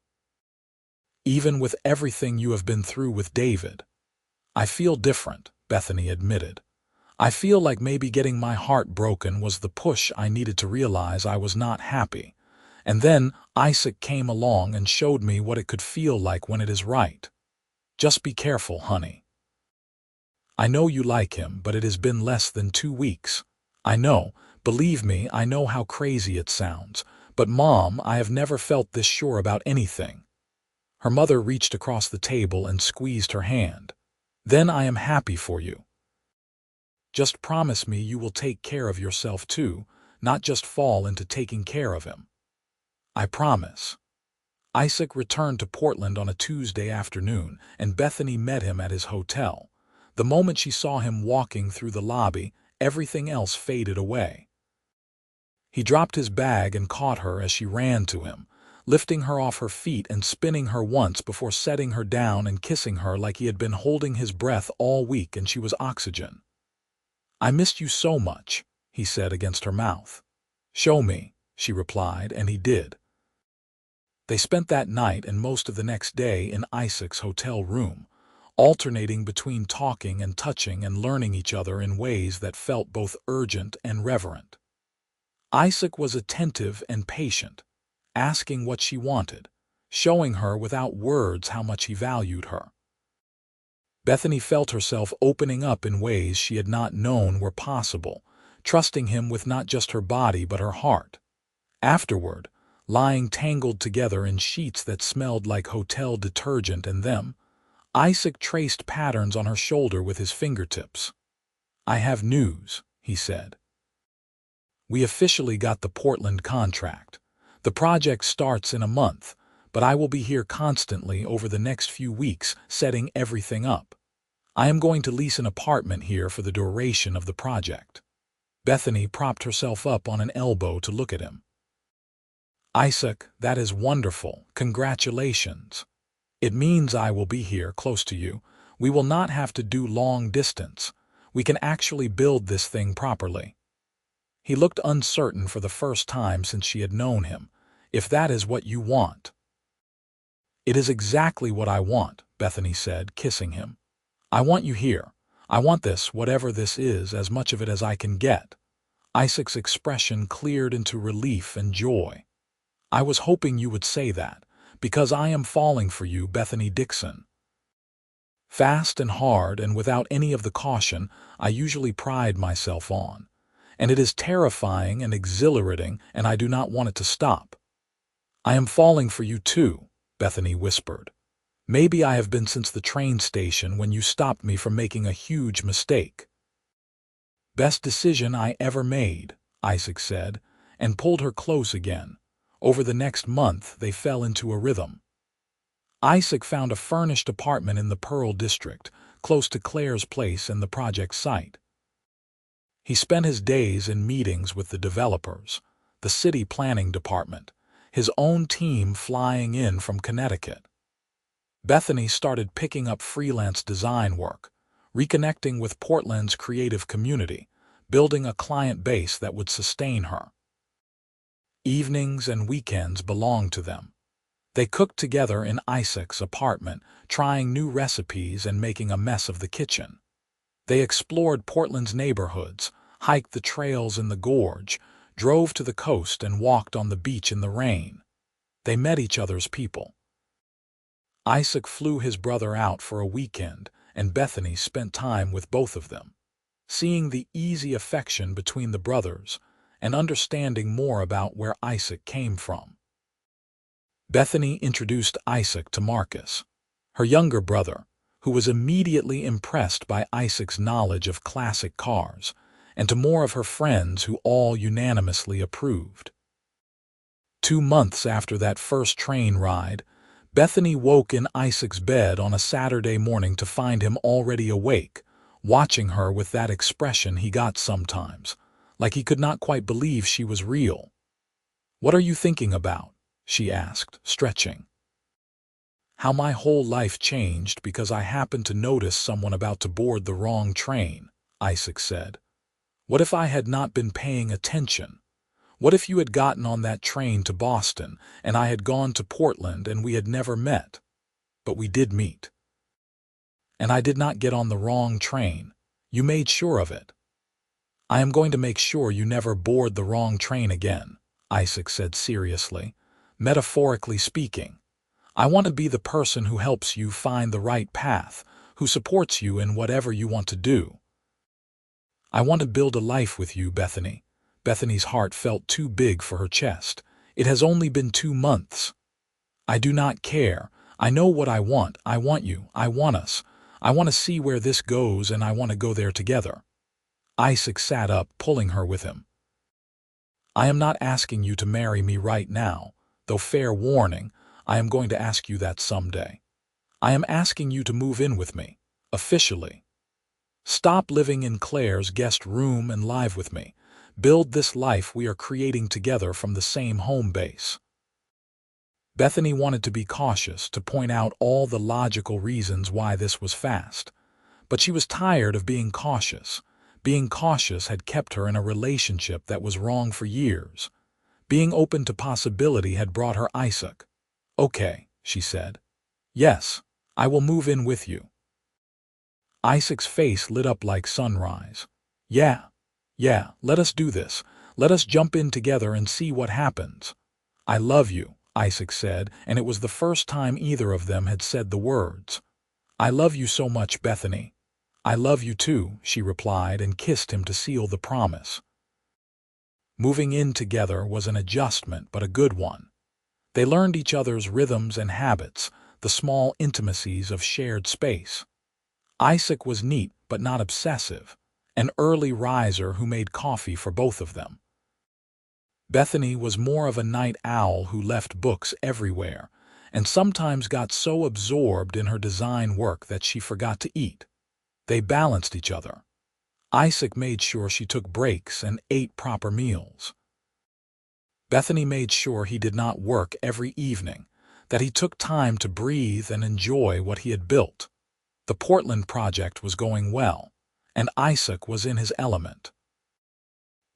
Even with everything you have been through with David." "I feel different," Bethany admitted. "I feel like maybe getting my heart broken was the push I needed to realize I was not happy. And then Isaac came along and showed me what it could feel like when it is right. Just be careful, honey. I know you like him, but it has been less than 2 weeks. I know, believe me, I know how crazy it sounds. But Mom, I have never felt this sure about anything." Her mother reached across the table and squeezed her hand. "Then I am happy for you. Just promise me you will take care of yourself too, not just fall into taking care of him." "I promise." Isaac returned to Portland on a Tuesday afternoon, and Bethany met him at his hotel. The moment she saw him walking through the lobby, everything else faded away. He dropped his bag and caught her as she ran to him, lifting her off her feet and spinning her once before setting her down and kissing her like he had been holding his breath all week and she was oxygen. "I missed you so much," he said against her mouth. "Show me," she replied, and he did. They spent that night and most of the next day in Isaac's hotel room, alternating between talking and touching and learning each other in ways that felt both urgent and reverent. Isaac was attentive and patient, asking what she wanted, showing her without words how much he valued her. Bethany felt herself opening up in ways she had not known were possible, trusting him with not just her body but her heart. Afterward, lying tangled together in sheets that smelled like hotel detergent and them, Isaac traced patterns on her shoulder with his fingertips. "I have news," he said. "We officially got the Portland contract. The project starts in a month, but I will be here constantly over the next few weeks setting everything up. I am going to lease an apartment here for the duration of the project." Bethany propped herself up on an elbow to look at him. "Isaac, that is wonderful. Congratulations. It means I will be here, close to you. We will not have to do long distance. We can actually build this thing properly." He looked uncertain for the first time since she had known him. "If that is what you want." "It is exactly what I want," Bethany said, kissing him. "I want you here. I want this, whatever this is, as much of it as I can get." Isaac's expression cleared into relief and joy. "I was hoping you would say that, because I am falling for you, Bethany Dixon. Fast and hard and without any of the caution I usually pride myself on. And it is terrifying and exhilarating, and I do not want it to stop." "I am falling for you too," Bethany whispered. "Maybe I have been since the train station when you stopped me from making a huge mistake." "Best decision I ever made," Isaac said, and pulled her close again. Over the next month they fell into a rhythm. Isaac found a furnished apartment in the Pearl District, close to Claire's place and the project site. He spent his days in meetings with the developers, the city planning department, his own team flying in from Connecticut. Bethany started picking up freelance design work, reconnecting with Portland's creative community, building a client base that would sustain her. Evenings and weekends belonged to them. They cooked together in Isaac's apartment, trying new recipes and making a mess of the kitchen. They explored Portland's neighborhoods, hiked the trails in the gorge, drove to the coast and walked on the beach in the rain. They met each other's people. Isaac flew his brother out for a weekend, and Bethany spent time with both of them, seeing the easy affection between the brothers and understanding more about where Isaac came from. Bethany introduced Isaac to Marcus, her younger brother, who was immediately impressed by Isaac's knowledge of classic cars, and to more of her friends who all unanimously approved. 2 months after that first train ride, Bethany woke in Isaac's bed on a Saturday morning to find him already awake, watching her with that expression he got sometimes, like he could not quite believe she was real. "What are you thinking about?" she asked, stretching. "How my whole life changed because I happened to notice someone about to board the wrong train," Isaac said. "What if I had not been paying attention? What if you had gotten on that train to Boston and I had gone to Portland and we had never met? But we did meet. And I did not get on the wrong train. You made sure of it." "I am going to make sure you never board the wrong train again," Isaac said seriously. "Metaphorically speaking, I want to be the person who helps you find the right path, who supports you in whatever you want to do. I want to build a life with you, Bethany." Bethany's heart felt too big for her chest. "It has only been 2 months. I do not care. I know what I want. I want you. I want us. I want to see where this goes, and I want to go there together." Isaac sat up, pulling her with him. "I am not asking you to marry me right now, though fair warning, I am going to ask you that someday. I am asking you to move in with me, officially. Stop living in Claire's guest room and live with me. Build this life we are creating together from the same home base." Bethany wanted to be cautious, to point out all the logical reasons why this was fast. But she was tired of being cautious. Being cautious had kept her in a relationship that was wrong for years. Being open to possibility had brought her Isaac. "Okay," she said. "Yes, I will move in with you." Isaac's face lit up like sunrise. Yeah, let us do this. Let us jump in together and see what happens." "I love you," Isaac said, and it was the first time either of them had said the words. "I love you so much, Bethany." "I love you too," she replied, and kissed him to seal the promise. Moving in together was an adjustment, but a good one. They learned each other's rhythms and habits, the small intimacies of shared space. Isaac was neat but not obsessive, an early riser who made coffee for both of them. Bethany was more of a night owl who left books everywhere, and sometimes got so absorbed in her design work that she forgot to eat. They balanced each other. Isaac made sure she took breaks and ate proper meals. Bethany made sure he did not work every evening, that he took time to breathe and enjoy what he had built. The Portland project was going well, and Isaac was in his element.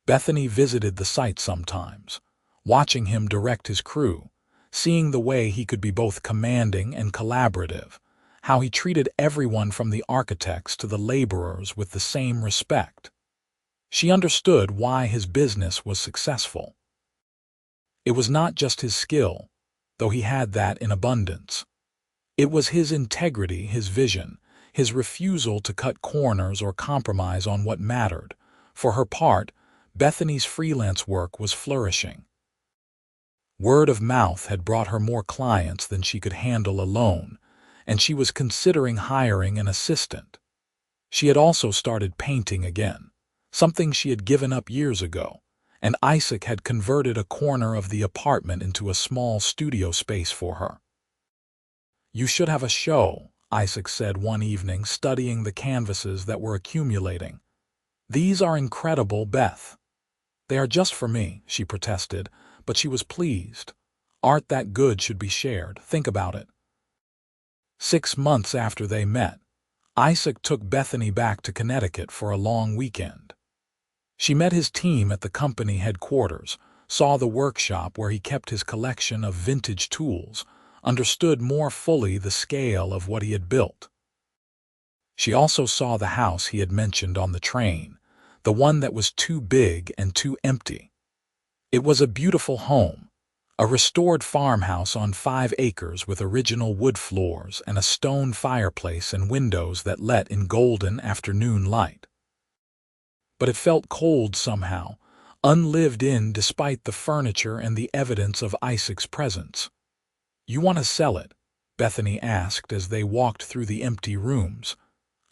Bethany visited the site sometimes, watching him direct his crew, seeing the way he could be both commanding and collaborative, how he treated everyone from the architects to the laborers with the same respect. She understood why his business was successful. It was not just his skill, though he had that in abundance. It was his integrity, his vision, his refusal to cut corners or compromise on what mattered. For her part, Bethany's freelance work was flourishing. Word of mouth had brought her more clients than she could handle alone, and she was considering hiring an assistant. She had also started painting again, something she had given up years ago, and Isaac had converted a corner of the apartment into a small studio space for her. "You should have a show," Isaac said one evening, studying the canvases that were accumulating. "These are incredible, Beth." "They are just for me," she protested, but she was pleased. Art that good should be shared. Think about it. 6 months after they met, Isaac took Bethany back to Connecticut for a long weekend. She met his team at the company headquarters, saw the workshop where he kept his collection of vintage tools, understood more fully the scale of what he had built. She also saw the house he had mentioned on the train, the one that was too big and too empty. It was a beautiful home, A restored farmhouse on 5 acres with original wood floors and a stone fireplace and windows that let in golden afternoon light. But it felt cold somehow, unlived in despite the furniture and the evidence of Isaac's presence. "You want to sell it?" Bethany asked as they walked through the empty rooms.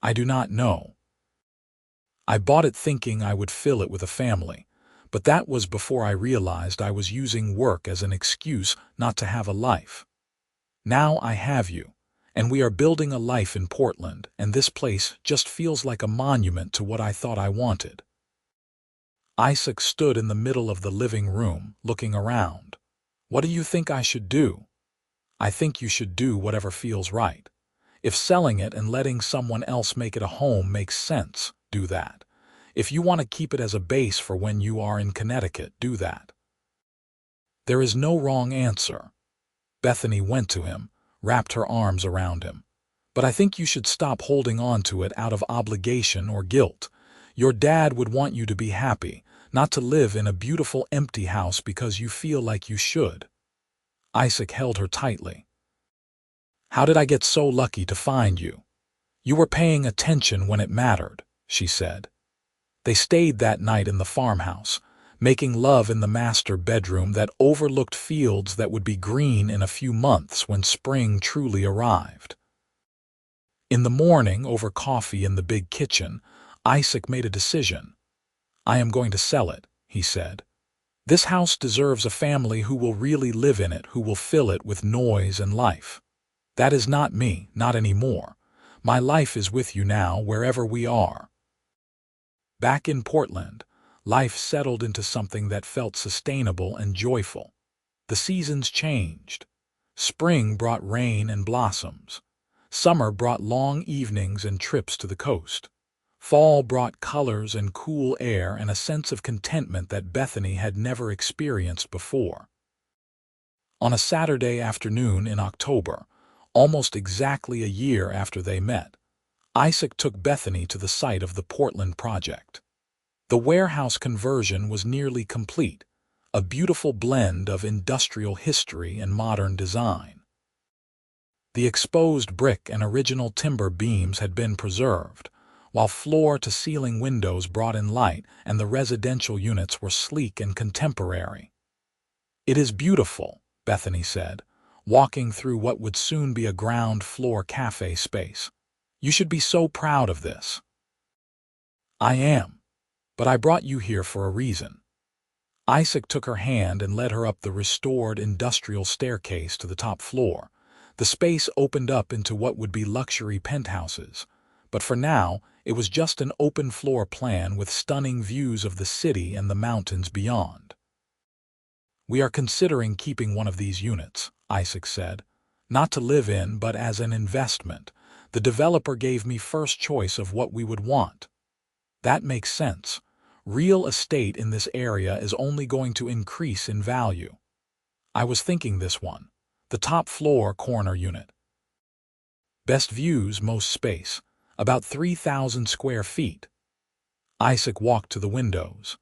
"I do not know. I bought it thinking I would fill it with a family, but that was before I realized I was using work as an excuse not to have a life. Now I have you, and we are building a life in Portland, and this place just feels like a monument to what I thought I wanted." Isaac stood in the middle of the living room, looking around. "What do you think I should do?" "I think you should do whatever feels right. If selling it and letting someone else make it a home makes sense, do that. If you want to keep it as a base for when you are in Connecticut, do that. There is no wrong answer." Bethany went to him, wrapped her arms around him. "But I think you should stop holding on to it out of obligation or guilt. Your dad would want you to be happy, not to live in a beautiful empty house because you feel like you should." Isaac held her tightly. "How did I get so lucky to find you?" "You were paying attention when it mattered," she said. They stayed that night in the farmhouse, making love in the master bedroom that overlooked fields that would be green in a few months when spring truly arrived. In the morning, over coffee in the big kitchen, Isaac made a decision. "I am going to sell it," he said. "This house deserves a family who will really live in it, who will fill it with noise and life. That is not me, not anymore. My life is with you now, wherever we are." Back in Portland, life settled into something that felt sustainable and joyful. The seasons changed. Spring brought rain and blossoms. Summer brought long evenings and trips to the coast. Fall brought colors and cool air and a sense of contentment that Bethany had never experienced before. On a Saturday afternoon in October, almost exactly a year after they met, Isaac took Bethany to the site of the Portland project. The warehouse conversion was nearly complete, a beautiful blend of industrial history and modern design. The exposed brick and original timber beams had been preserved, while floor-to-ceiling windows brought in light and the residential units were sleek and contemporary. "It is beautiful," Bethany said, walking through what would soon be a ground-floor cafe space. "You should be so proud of this." "I am, but I brought you here for a reason." Isaac took her hand and led her up the restored industrial staircase to the top floor. The space opened up into what would be luxury penthouses, but for now it was just an open floor plan with stunning views of the city and the mountains beyond. "We are considering keeping one of these units," Isaac said. "Not to live in, but as an investment. The developer gave me first choice of what we would want." "That makes sense. Real estate in this area is only going to increase in value." "I was thinking this one. The top floor corner unit. Best views, most space. About 3,000 square feet." Isaac walked to the windows.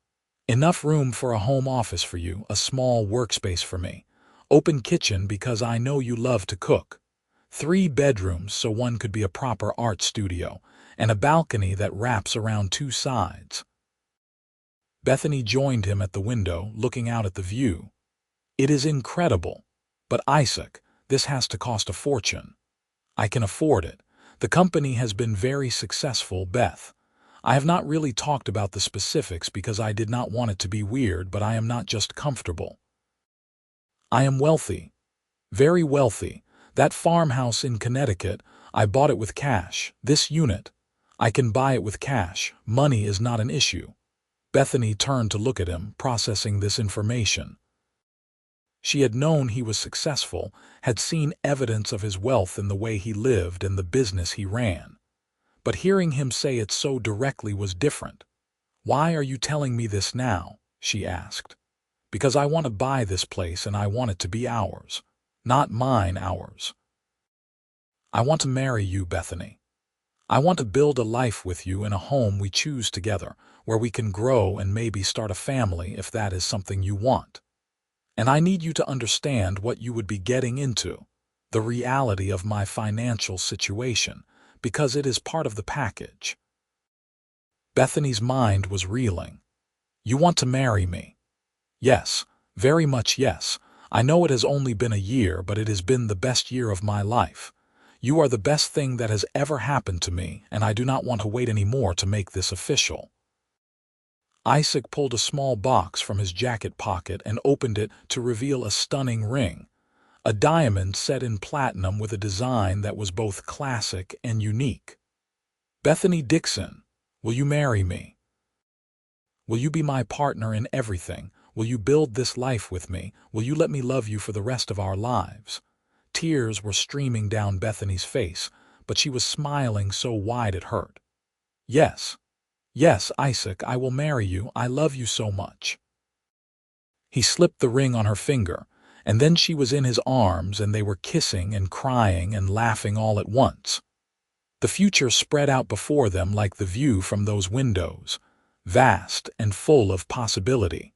"Enough room for a home office for you, a small workspace for me. Open kitchen because I know you love to cook. 3 bedrooms so one could be a proper art studio, and a balcony that wraps around 2 sides." Bethany joined him at the window, looking out at the view. "It is incredible. But Isaac, this has to cost a fortune." "I can afford it. The company has been very successful, Beth. I have not really talked about the specifics because I did not want it to be weird, but I am not just comfortable. I am wealthy. Very wealthy. That farmhouse in Connecticut, I bought it with cash. This unit, I can buy it with cash. Money is not an issue." Bethany turned to look at him, processing this information. She had known he was successful, had seen evidence of his wealth in the way he lived and the business he ran. But hearing him say it so directly was different. "Why are you telling me this now?" she asked. "Because I want to buy this place and I want it to be ours. Not mine, ours. I want to marry you, Bethany. I want to build a life with you in a home we choose together, where we can grow and maybe start a family if that is something you want." And I need you to understand what you would be getting into, the reality of my financial situation, because it is part of the package. Bethany's mind was reeling. You want to marry me? Yes, very much yes. I know it has only been a year, but it has been the best year of my life. You are the best thing that has ever happened to me, and I do not want to wait any more to make this official. Isaac pulled a small box from his jacket pocket and opened it to reveal a stunning ring, a diamond set in platinum with a design that was both classic and unique. Bethany Dixon, will you marry me? Will you be my partner in everything? Will you build this life with me? Will you let me love you for the rest of our lives? Tears were streaming down Bethany's face, but she was smiling so wide it hurt. Yes. Yes, Isaac, I will marry you. I love you so much. He slipped the ring on her finger, and then she was in his arms and they were kissing and crying and laughing all at once. The future spread out before them like the view from those windows, vast and full of possibility.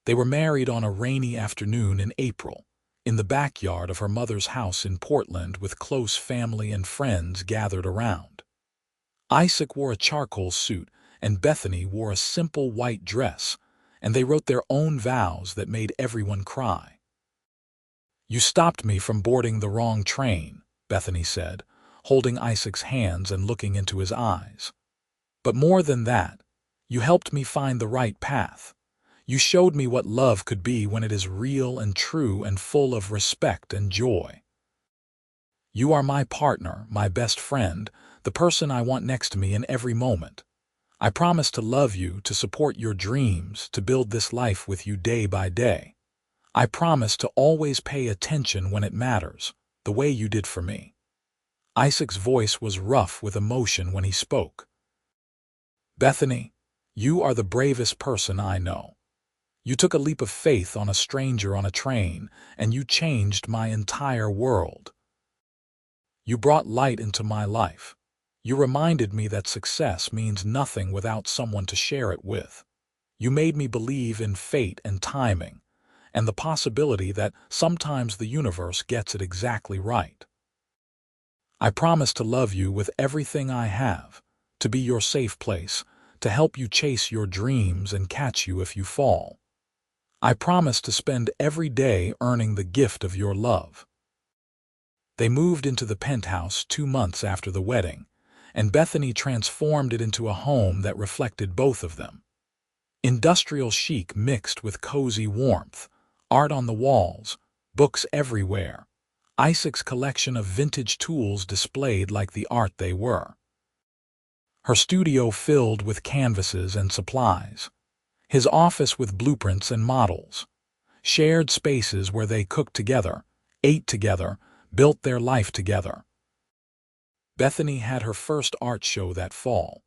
They were married on a rainy afternoon in April, in the backyard of her mother's house in Portland with close family and friends gathered around. Isaac wore a charcoal suit and Bethany wore a simple white dress, and they wrote their own vows that made everyone cry. You stopped me from boarding the wrong train, Bethany said, holding Isaac's hands and looking into his eyes. But more than that, you helped me find the right path. You showed me what love could be when it is real and true and full of respect and joy. You are my partner, my best friend, the person I want next to me in every moment. I promise to love you, to support your dreams, to build this life with you day by day. I promise to always pay attention when it matters, the way you did for me. Isaac's voice was rough with emotion when he spoke. Bethany, you are the bravest person I know. You took a leap of faith on a stranger on a train, and you changed my entire world. You brought light into my life. You reminded me that success means nothing without someone to share it with. You made me believe in fate and timing, and the possibility that sometimes the universe gets it exactly right. I promise to love you with everything I have, to be your safe place, to help you chase your dreams and catch you if you fall. I promise to spend every day earning the gift of your love. They moved into the penthouse 2 months after the wedding, and Bethany transformed it into a home that reflected both of them. Industrial chic mixed with cozy warmth, art on the walls, books everywhere, Isaac's collection of vintage tools displayed like the art they were. Her studio filled with canvases and supplies, his office with blueprints and models, shared spaces where they cooked together, ate together, built their life together. Bethany had her first art show that fall,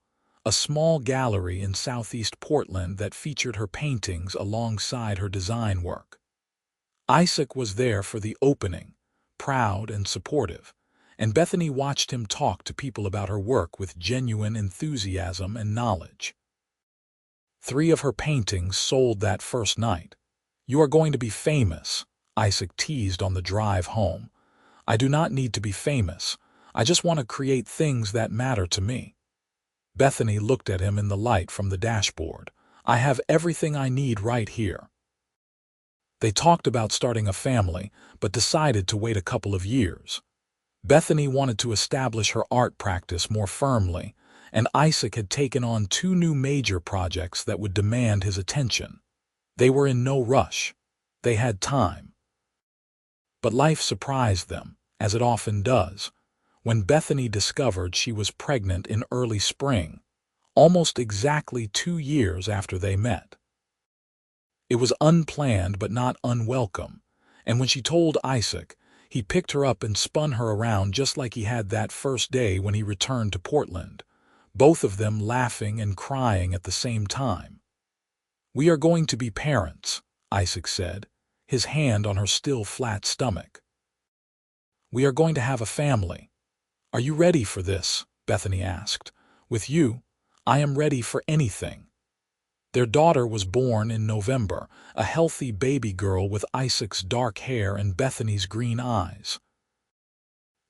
a small gallery in southeast Portland that featured her paintings alongside her design work. Isaac was there for the opening, proud and supportive, and Bethany watched him talk to people about her work with genuine enthusiasm and knowledge. 3 of her paintings sold that first night. You are going to be famous, Isaac teased on the drive home. I do not need to be famous. I just want to create things that matter to me. Bethany looked at him in the light from the dashboard. I have everything I need right here. They talked about starting a family, but decided to wait a couple of years. Bethany wanted to establish her art practice more firmly, and Isaac had taken on 2 new major projects that would demand his attention. They were in no rush. They had time. But life surprised them, as it often does, when Bethany discovered she was pregnant in early spring, almost exactly 2 years after they met. It was unplanned but not unwelcome, and when she told Isaac, he picked her up and spun her around just like he had that first day when he returned to Portland, both of them laughing and crying at the same time. We are going to be parents, Isaac said, his hand on her still flat stomach. We are going to have a family. Are you ready for this? Bethany asked. With you, I am ready for anything. Their daughter was born in November, a healthy baby girl with Isaac's dark hair and Bethany's green eyes.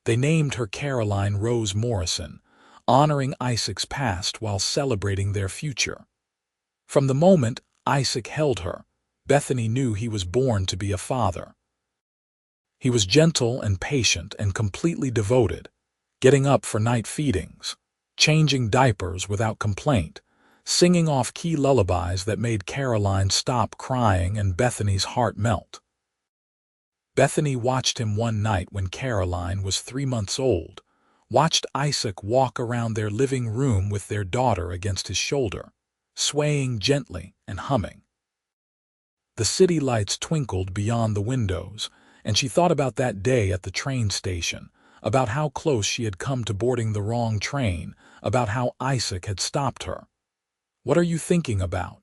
They named her Caroline Rose Morrison, honoring Isaac's past while celebrating their future. From the moment Isaac held her, Bethany knew he was born to be a father. He was gentle and patient and completely devoted, getting up for night feedings, changing diapers without complaint, singing off key lullabies that made Caroline stop crying and Bethany's heart melt. Bethany watched him one night when Caroline was 3 months old, watched Isaac walk around their living room with their daughter against his shoulder, swaying gently and humming. The city lights twinkled beyond the windows, and she thought about that day at the train station, about how close she had come to boarding the wrong train, about how Isaac had stopped her. "What are you thinking about?"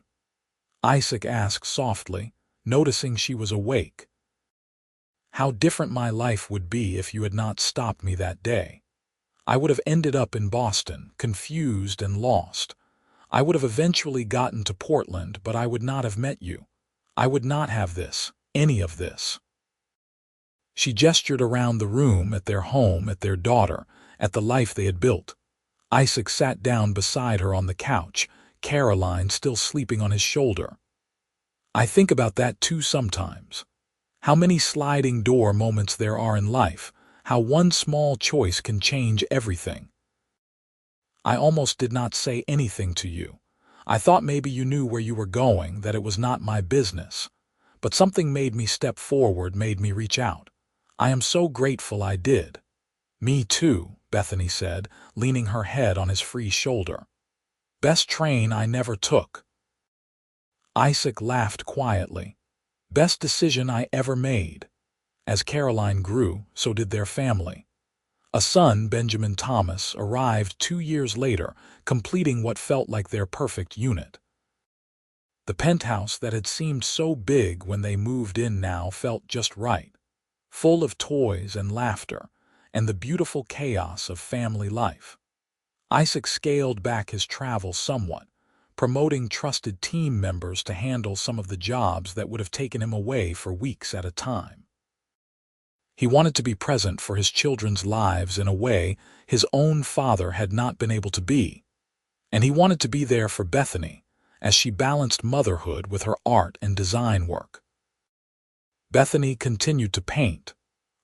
Isaac asked softly, noticing she was awake. "How different my life would be if you had not stopped me that day. I would have ended up in Boston, confused and lost. I would have eventually gotten to Portland, but I would not have met you. I would not have this, any of this." She gestured around the room, at their home, at their daughter, at the life they had built. Isaac sat down beside her on the couch, Caroline still sleeping on his shoulder. "I think about that too sometimes. How many sliding door moments there are in life, how one small choice can change everything. I almost did not say anything to you. I thought maybe you knew where you were going, that it was not my business. But something made me step forward, made me reach out. I am so grateful I did." "Me too," Bethany said, leaning her head on his free shoulder. "Best train I never took." Isaac laughed quietly. "Best decision I ever made." As Caroline grew, so did their family. A son, Benjamin Thomas, arrived 2 years later, completing what felt like their perfect unit. The penthouse that had seemed so big when they moved in now felt just right, full of toys and laughter, and the beautiful chaos of family life. Isaac scaled back his travel somewhat, promoting trusted team members to handle some of the jobs that would have taken him away for weeks at a time. He wanted to be present for his children's lives in a way his own father had not been able to be, and he wanted to be there for Bethany as she balanced motherhood with her art and design work. Bethany continued to paint,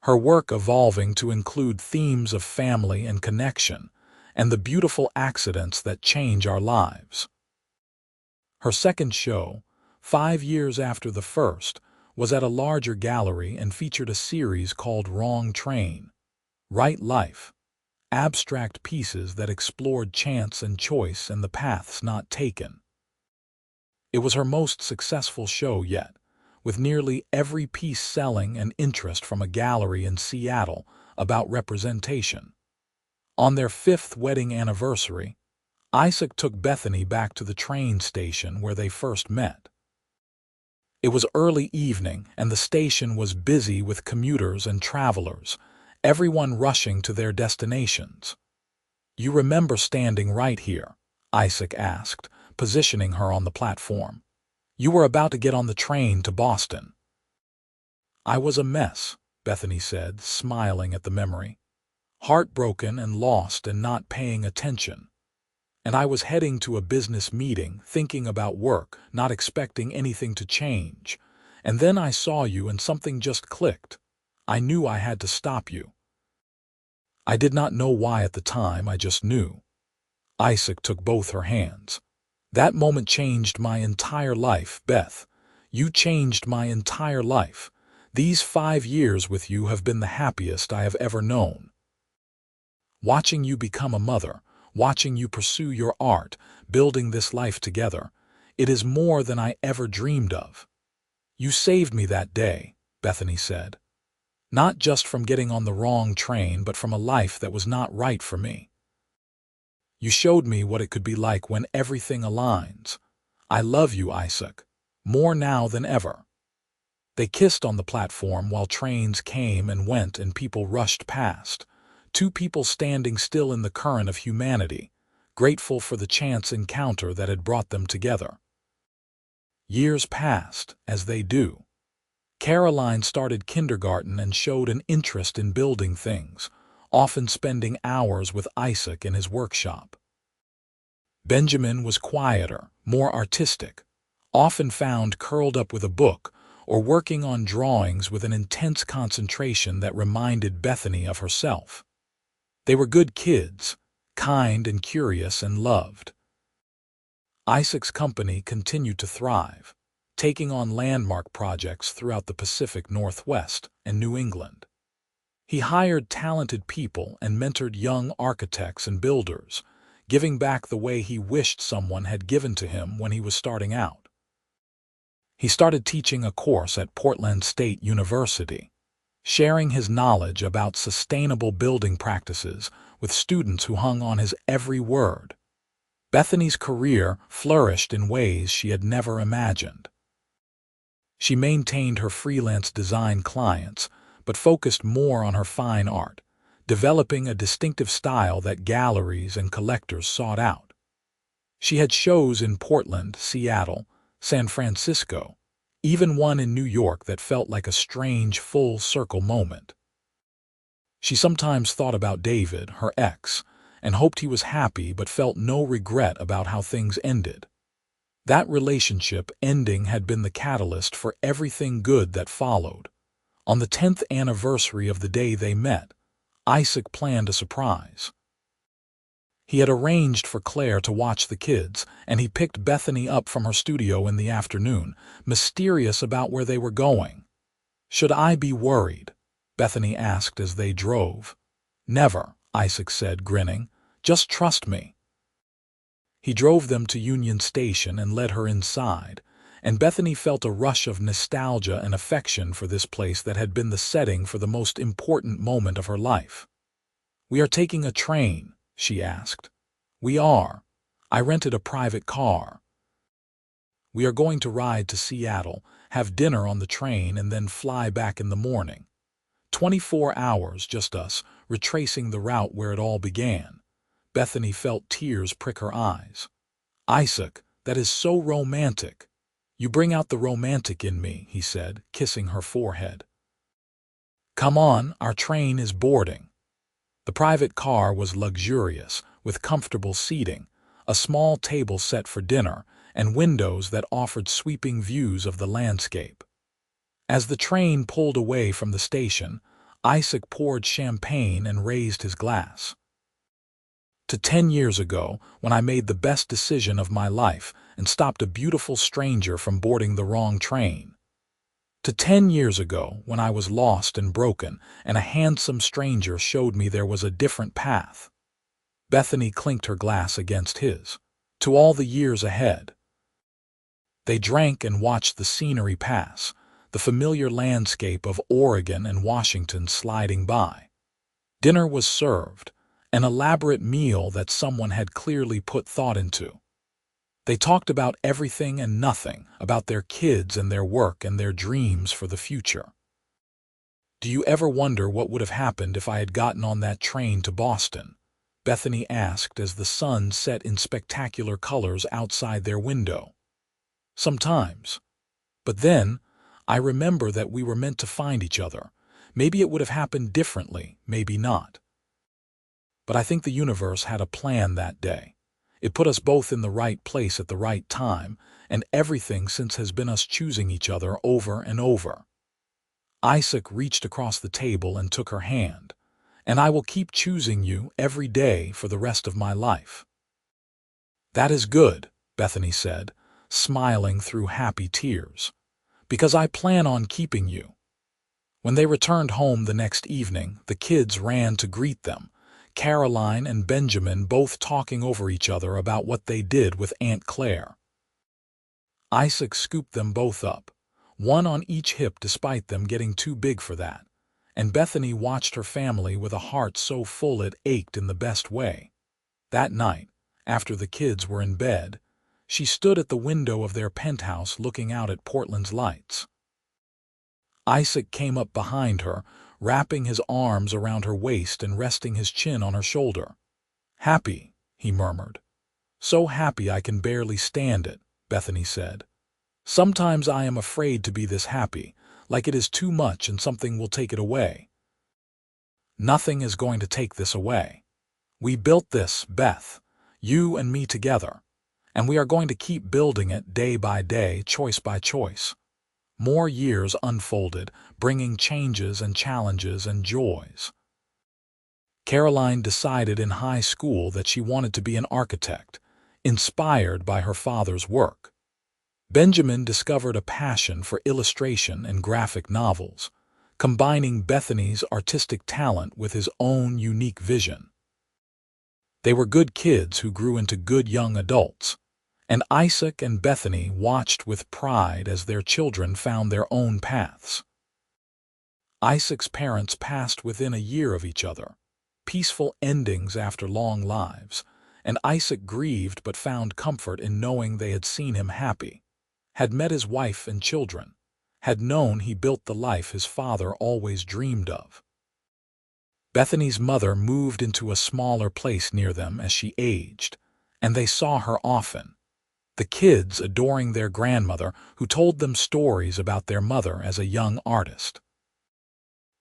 her work evolving to include themes of family and connection and the beautiful accidents that change our lives. Her second show, 5 years after the first, was at a larger gallery and featured a series called Wrong Train, Right Life, abstract pieces that explored chance and choice and the paths not taken. It was her most successful show yet, with nearly every piece selling and interest from a gallery in Seattle about representation. On their 5th wedding anniversary, Isaac took Bethany back to the train station where they first met. It was early evening, and the station was busy with commuters and travelers, everyone rushing to their destinations. "You remember standing right here?" Isaac asked, positioning her on the platform. "You were about to get on the train to Boston." "I was a mess," Bethany said, smiling at the memory. "Heartbroken and lost and not paying attention. And I was heading to a business meeting, thinking about work, not expecting anything to change. And then I saw you and something just clicked. I knew I had to stop you. I did not know why at the time, I just knew." Isaac took both her hands. "That moment changed my entire life, Beth. You changed my entire life. These 5 years with you have been the happiest I have ever known. Watching you become a mother, watching you pursue your art, building this life together, it is more than I ever dreamed of." "You saved me that day," Bethany said. "Not just from getting on the wrong train, but from a life that was not right for me. You showed me what it could be like when everything aligns. I love you, Isaac, more now than ever." They kissed on the platform while trains came and went and people rushed past. 2 people standing still in the current of humanity, grateful for the chance encounter that had brought them together. Years passed, as they do. Caroline started kindergarten and showed an interest in building things, often spending hours with Isaac in his workshop. Benjamin was quieter, more artistic, often found curled up with a book or working on drawings with an intense concentration that reminded Bethany of herself. They were good kids, kind and curious and loved. Isaac's company continued to thrive, taking on landmark projects throughout the Pacific Northwest and New England. He hired talented people and mentored young architects and builders, giving back the way he wished someone had given to him when he was starting out. He started teaching a course at Portland State University, sharing his knowledge about sustainable building practices with students who hung on his every word. Bethany's career flourished in ways she had never imagined. She maintained her freelance design clients, but focused more on her fine art, developing a distinctive style that galleries and collectors sought out. She had shows in Portland, Seattle, San Francisco, even one in New York that felt like a strange full-circle moment. She sometimes thought about David, her ex, and hoped he was happy but felt no regret about how things ended. That relationship ending had been the catalyst for everything good that followed. On the 10th anniversary of the day they met, Isaac planned a surprise. He had arranged for Claire to watch the kids, and he picked Bethany up from her studio in the afternoon, mysterious about where they were going. "Should I be worried?" Bethany asked as they drove. "Never," Isaac said, grinning. "Just trust me." He drove them to Union Station and led her inside, and Bethany felt a rush of nostalgia and affection for this place that had been the setting for the most important moment of her life. "We are taking a train," she asked. "We are. I rented a private car. We are going to ride to Seattle, have dinner on the train, and then fly back in the morning. 24 hours, just us, retracing the route where it all began." Bethany felt tears prick her eyes. "Isaac, that is so romantic." "You bring out the romantic in me," he said, kissing her forehead. "Come on, our train is boarding." The private car was luxurious, with comfortable seating, a small table set for dinner, and windows that offered sweeping views of the landscape. As the train pulled away from the station, Isaac poured champagne and raised his glass. "To 10 years ago, when I made the best decision of my life and stopped a beautiful stranger from boarding the wrong train. To 10 years ago, when I was lost and broken, and a handsome stranger showed me there was a different path." Bethany clinked her glass against his. "To all the years ahead." They drank and watched the scenery pass, the familiar landscape of Oregon and Washington sliding by. Dinner was served, an elaborate meal that someone had clearly put thought into. They talked about everything and nothing, about their kids and their work and their dreams for the future. "Do you ever wonder what would have happened if I had gotten on that train to Boston?" Bethany asked as the sun set in spectacular colors outside their window. "Sometimes. But then, I remember that we were meant to find each other. Maybe it would have happened differently, maybe not. But I think the universe had a plan that day. It put us both in the right place at the right time, and everything since has been us choosing each other over and over." Isaac reached across the table and took her hand. "And I will keep choosing you every day for the rest of my life." "That is good," Bethany said, smiling through happy tears, "because I plan on keeping you." When they returned home the next evening, the kids ran to greet them, Caroline and Benjamin both talking over each other about what they did with Aunt Claire. Isaac scooped them both up, one on each hip despite them getting too big for that, and Bethany watched her family with a heart so full it ached in the best way. That night, after the kids were in bed, she stood at the window of their penthouse looking out at Portland's lights. Isaac came up behind her, wrapping his arms around her waist and resting his chin on her shoulder. "Happy," he murmured. "So happy I can barely stand it," Bethany said. Sometimes I am afraid to be this happy, like it is too much and something will take it away. Nothing is going to take this away. We built this, Beth, you and me together, and we are going to keep building it day by day, choice by choice. More years unfolded, bringing changes and challenges and joys. Caroline decided in high school that she wanted to be an architect, inspired by her father's work. Benjamin discovered a passion for illustration and graphic novels, combining Bethany's artistic talent with his own unique vision. They were good kids who grew into good young adults, and Isaac and Bethany watched with pride as their children found their own paths. Isaac's parents passed within a year of each other, peaceful endings after long lives, and Isaac grieved but found comfort in knowing they had seen him happy, had met his wife and children, had known he built the life his father always dreamed of. Bethany's mother moved into a smaller place near them as she aged, and they saw her often, the kids adoring their grandmother who told them stories about their mother as a young artist.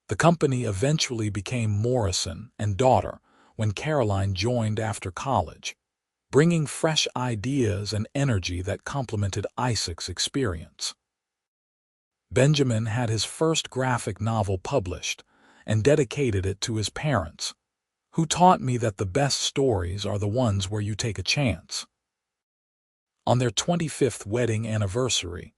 The company eventually became Morrison and Daughter when Caroline joined after college, bringing fresh ideas and energy that complemented Isaac's experience. Benjamin had his first graphic novel published and dedicated it to his parents, who taught me that the best stories are the ones where you take a chance. On their 25th wedding anniversary,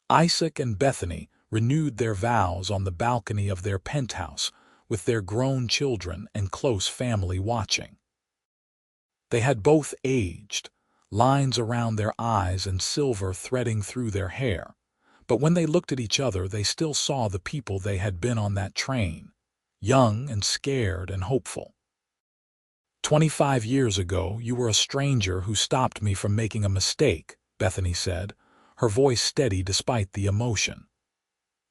Isaac and Bethany renewed their vows on the balcony of their penthouse with their grown children and close family watching. They had both aged, lines around their eyes and silver threading through their hair, but when they looked at each other they still saw the people they had been on that train, young and scared and hopeful. 25 years ago, you were a stranger who stopped me from making a mistake, Bethany said, her voice steady despite the emotion.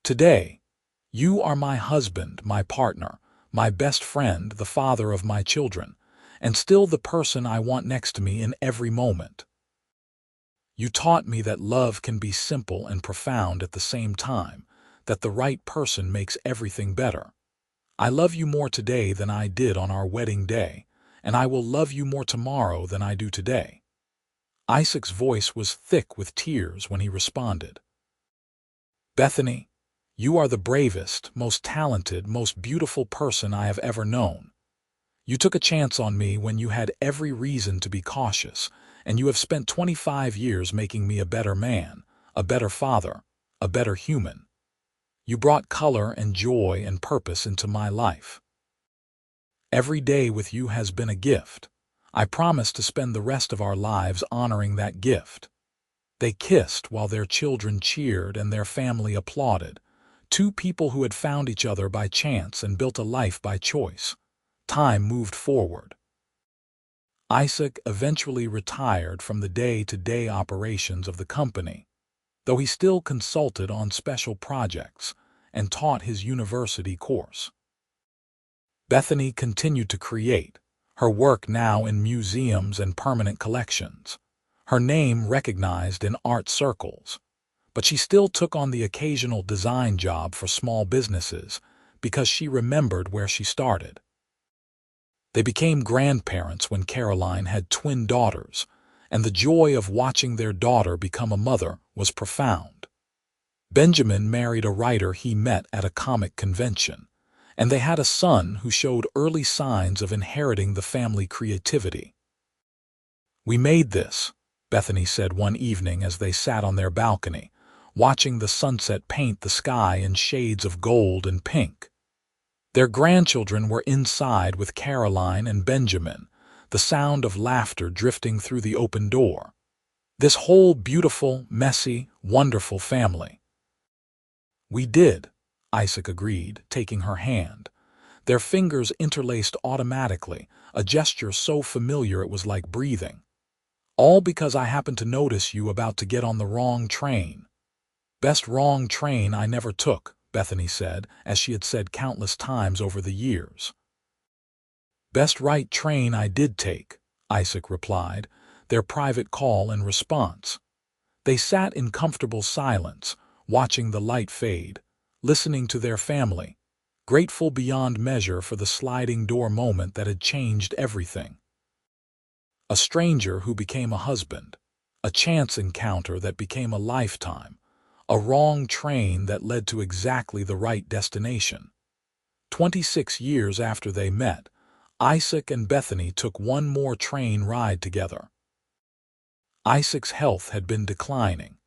Today, you are my husband, my partner, my best friend, the father of my children, and still the person I want next to me in every moment. You taught me that love can be simple and profound at the same time, that the right person makes everything better. I love you more today than I did on our wedding day, and I will love you more tomorrow than I do today. Isaac's voice was thick with tears when he responded. Bethany, you are the bravest, most talented, most beautiful person I have ever known. You took a chance on me when you had every reason to be cautious, and you have spent 25 years making me a better man, a better father, a better human. You brought color and joy and purpose into my life. Every day with you has been a gift. I promise to spend the rest of our lives honoring that gift. They kissed while their children cheered and their family applauded, two people who had found each other by chance and built a life by choice. Time moved forward. Isaac eventually retired from the day-to-day operations of the company, though he still consulted on special projects and taught his university course. Bethany continued to create, her work now in museums and permanent collections, her name recognized in art circles, but she still took on the occasional design job for small businesses because she remembered where she started. They became grandparents when Caroline had twin daughters, and the joy of watching their daughter become a mother was profound. Benjamin married a writer he met at a comic convention, and they had a son who showed early signs of inheriting the family creativity. We made this, Bethany said one evening as they sat on their balcony, watching the sunset paint the sky in shades of gold and pink. Their grandchildren were inside with Caroline and Benjamin, the sound of laughter drifting through the open door. This whole beautiful, messy, wonderful family. We did, Isaac agreed, taking her hand. Their fingers interlaced automatically, a gesture so familiar it was like breathing. All because I happened to notice you about to get on the wrong train. Best wrong train I never took, Bethany said, as she had said countless times over the years. Best right train I did take, Isaac replied, their private call and response. They sat in comfortable silence, watching the light fade, listening to their family, grateful beyond measure for the sliding door moment that had changed everything. A stranger who became a husband, a chance encounter that became a lifetime, a wrong train that led to exactly the right destination. 26 years after they met, Isaac and Bethany took one more train ride together. Isaac's health had been declining.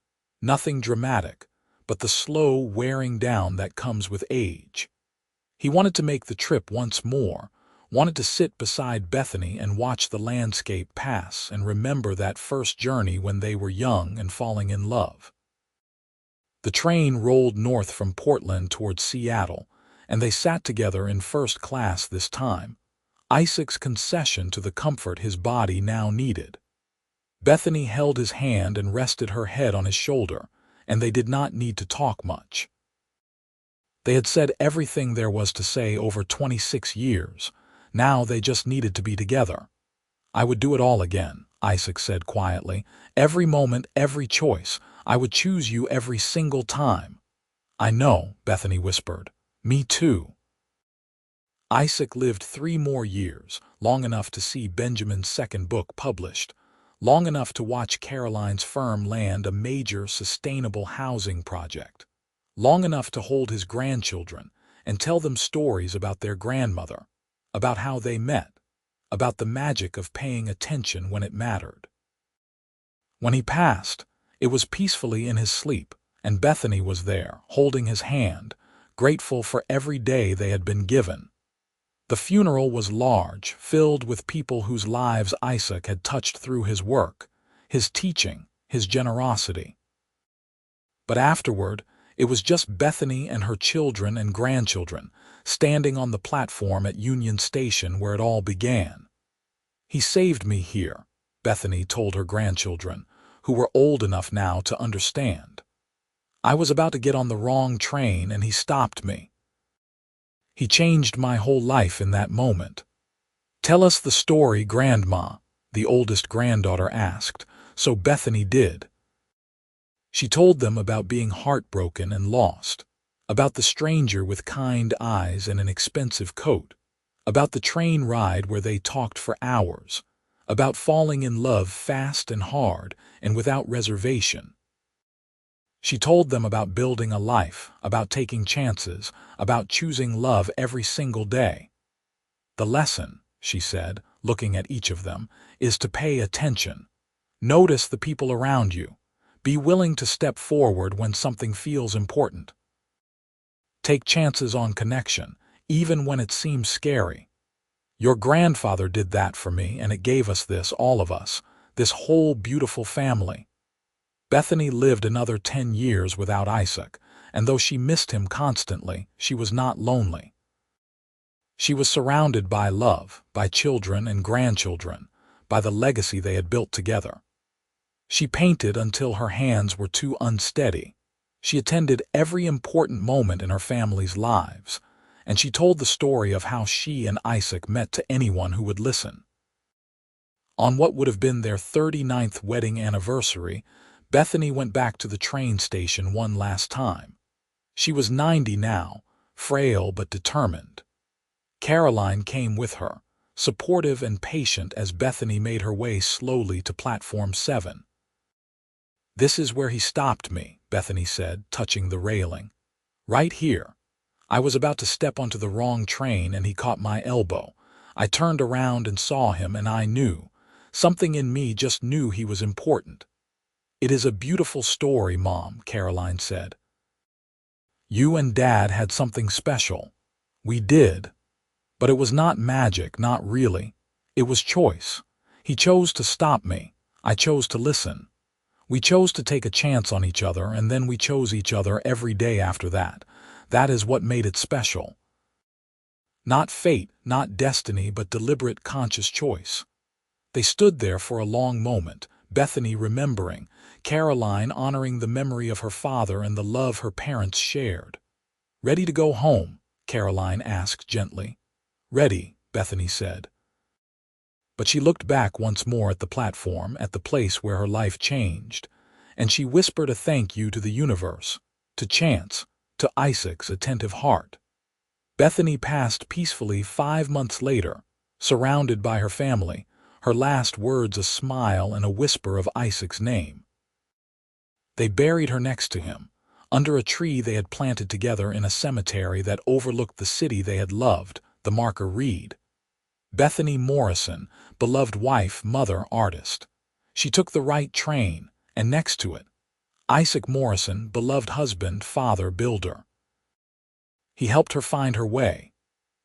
Nothing dramatic, but the slow wearing down that comes with age. He wanted to make the trip once more, wanted to sit beside Bethany and watch the landscape pass and remember that first journey when they were young and falling in love. The train rolled north from Portland towards Seattle, and they sat together in first class this time, Isaac's concession to the comfort his body now needed. Bethany held his hand and rested her head on his shoulder, and they did not need to talk much. They had said everything there was to say over 26 years. Now they just needed to be together. "I would do it all again," Isaac said quietly. "Every moment, every choice. I would choose you every single time." "I know," Bethany whispered. "Me too." Isaac lived 3 more years, long enough to see Benjamin's second book published, long enough to watch Caroline's firm land a major sustainable housing project, long enough to hold his grandchildren and tell them stories about their grandmother, about how they met, about the magic of paying attention when it mattered. When he passed, it was peacefully in his sleep, and Bethany was there, holding his hand, grateful for every day they had been given. The funeral was large, filled with people whose lives Isaac had touched through his work, his teaching, his generosity. But afterward, it was just Bethany and her children and grandchildren, standing on the platform at Union Station where it all began. "He saved me here," Bethany told her grandchildren, who were old enough now to understand. "I was about to get on the wrong train and he stopped me. He changed my whole life in that moment." "Tell us the story, Grandma," the oldest granddaughter asked, so Bethany did. She told them about being heartbroken and lost, about the stranger with kind eyes and an expensive coat, about the train ride where they talked for hours, about falling in love fast and hard and without reservation. She told them about building a life, about taking chances, about choosing love every single day. "The lesson," she said, looking at each of them, "is to pay attention. Notice the people around you. Be willing to step forward when something feels important. Take chances on connection, even when it seems scary. Your grandfather did that for me, and it gave us this, all of us, this whole beautiful family." Bethany lived another 10 years without Isaac, and though she missed him constantly, she was not lonely. She was surrounded by love, by children and grandchildren, by the legacy they had built together. She painted until her hands were too unsteady. She attended every important moment in her family's lives, and she told the story of how she and Isaac met to anyone who would listen. On what would have been their 39th wedding anniversary, Bethany went back to the train station one last time. She was 90 now, frail but determined. Caroline came with her, supportive and patient as Bethany made her way slowly to platform 7. "This is where he stopped me," Bethany said, touching the railing. "Right here. I was about to step onto the wrong train and he caught my elbow. I turned around and saw him and I knew. Something in me just knew he was important." "It is a beautiful story, Mom," Caroline said. "You and Dad had something special." "We did. But it was not magic, not really. It was choice. He chose to stop me. I chose to listen. We chose to take a chance on each other, and then we chose each other every day after that. That is what made it special. Not fate, not destiny, but deliberate, conscious choice." They stood there for a long moment, Bethany remembering, Caroline honoring the memory of her father and the love her parents shared. "Ready to go home?" Caroline asked gently. "Ready," Bethany said. But she looked back once more at the platform, at the place where her life changed, and she whispered a thank you to the universe, to chance, to Isaac's attentive heart. Bethany passed peacefully 5 months later, surrounded by her family, her last words a smile and a whisper of Isaac's name. They buried her next to him, under a tree they had planted together in a cemetery that overlooked the city they had loved, the marker read, Bethany Morrison, beloved wife, mother, artist. She took the right train, and next to it, Isaac Morrison, beloved husband, father, builder. He helped her find her way.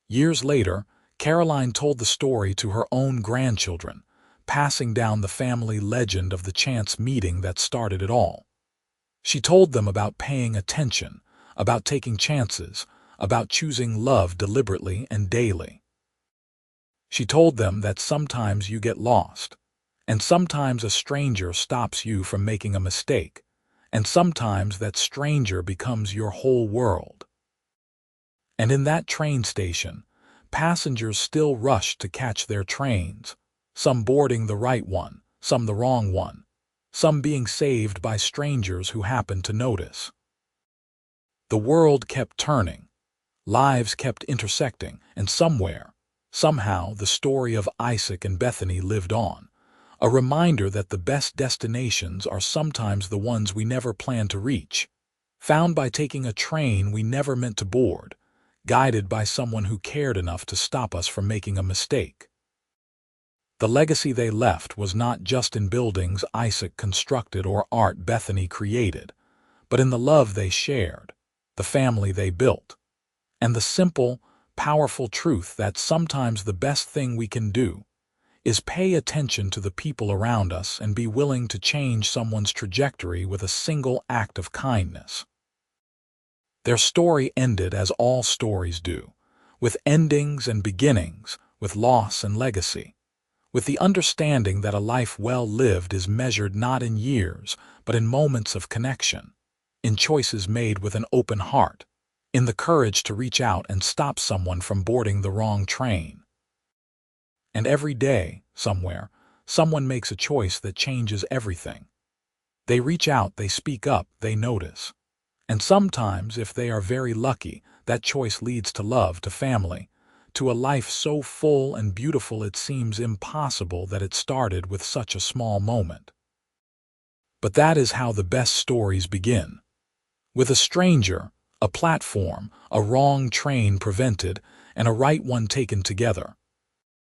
Years later, Caroline told the story to her own grandchildren, passing down the family legend of the chance meeting that started it all. She told them about paying attention, about taking chances, about choosing love deliberately and daily. She told them that sometimes you get lost, and sometimes a stranger stops you from making a mistake, and sometimes that stranger becomes your whole world. And in that train station, passengers still rushed to catch their trains, some boarding the right one, some the wrong one, some being saved by strangers who happened to notice. The world kept turning, lives kept intersecting, and somewhere, somehow, the story of Isaac and Bethany lived on, a reminder that the best destinations are sometimes the ones we never planned to reach, found by taking a train we never meant to board, guided by someone who cared enough to stop us from making a mistake. The legacy they left was not just in buildings Isaac constructed or art Bethany created, but in the love they shared, the family they built, and the simple, powerful truth that sometimes the best thing we can do is pay attention to the people around us and be willing to change someone's trajectory with a single act of kindness. Their story ended as all stories do, with endings and beginnings, with loss and legacy, with the understanding that a life well lived is measured not in years, but in moments of connection, in choices made with an open heart, in the courage to reach out and stop someone from boarding the wrong train. And every day, somewhere, someone makes a choice that changes everything. They reach out, they speak up, they notice. And sometimes, if they are very lucky, that choice leads to love, to family, to a life so full and beautiful it seems impossible that it started with such a small moment. But that is how the best stories begin. With a stranger, a platform, a wrong train prevented, and a right one taken together.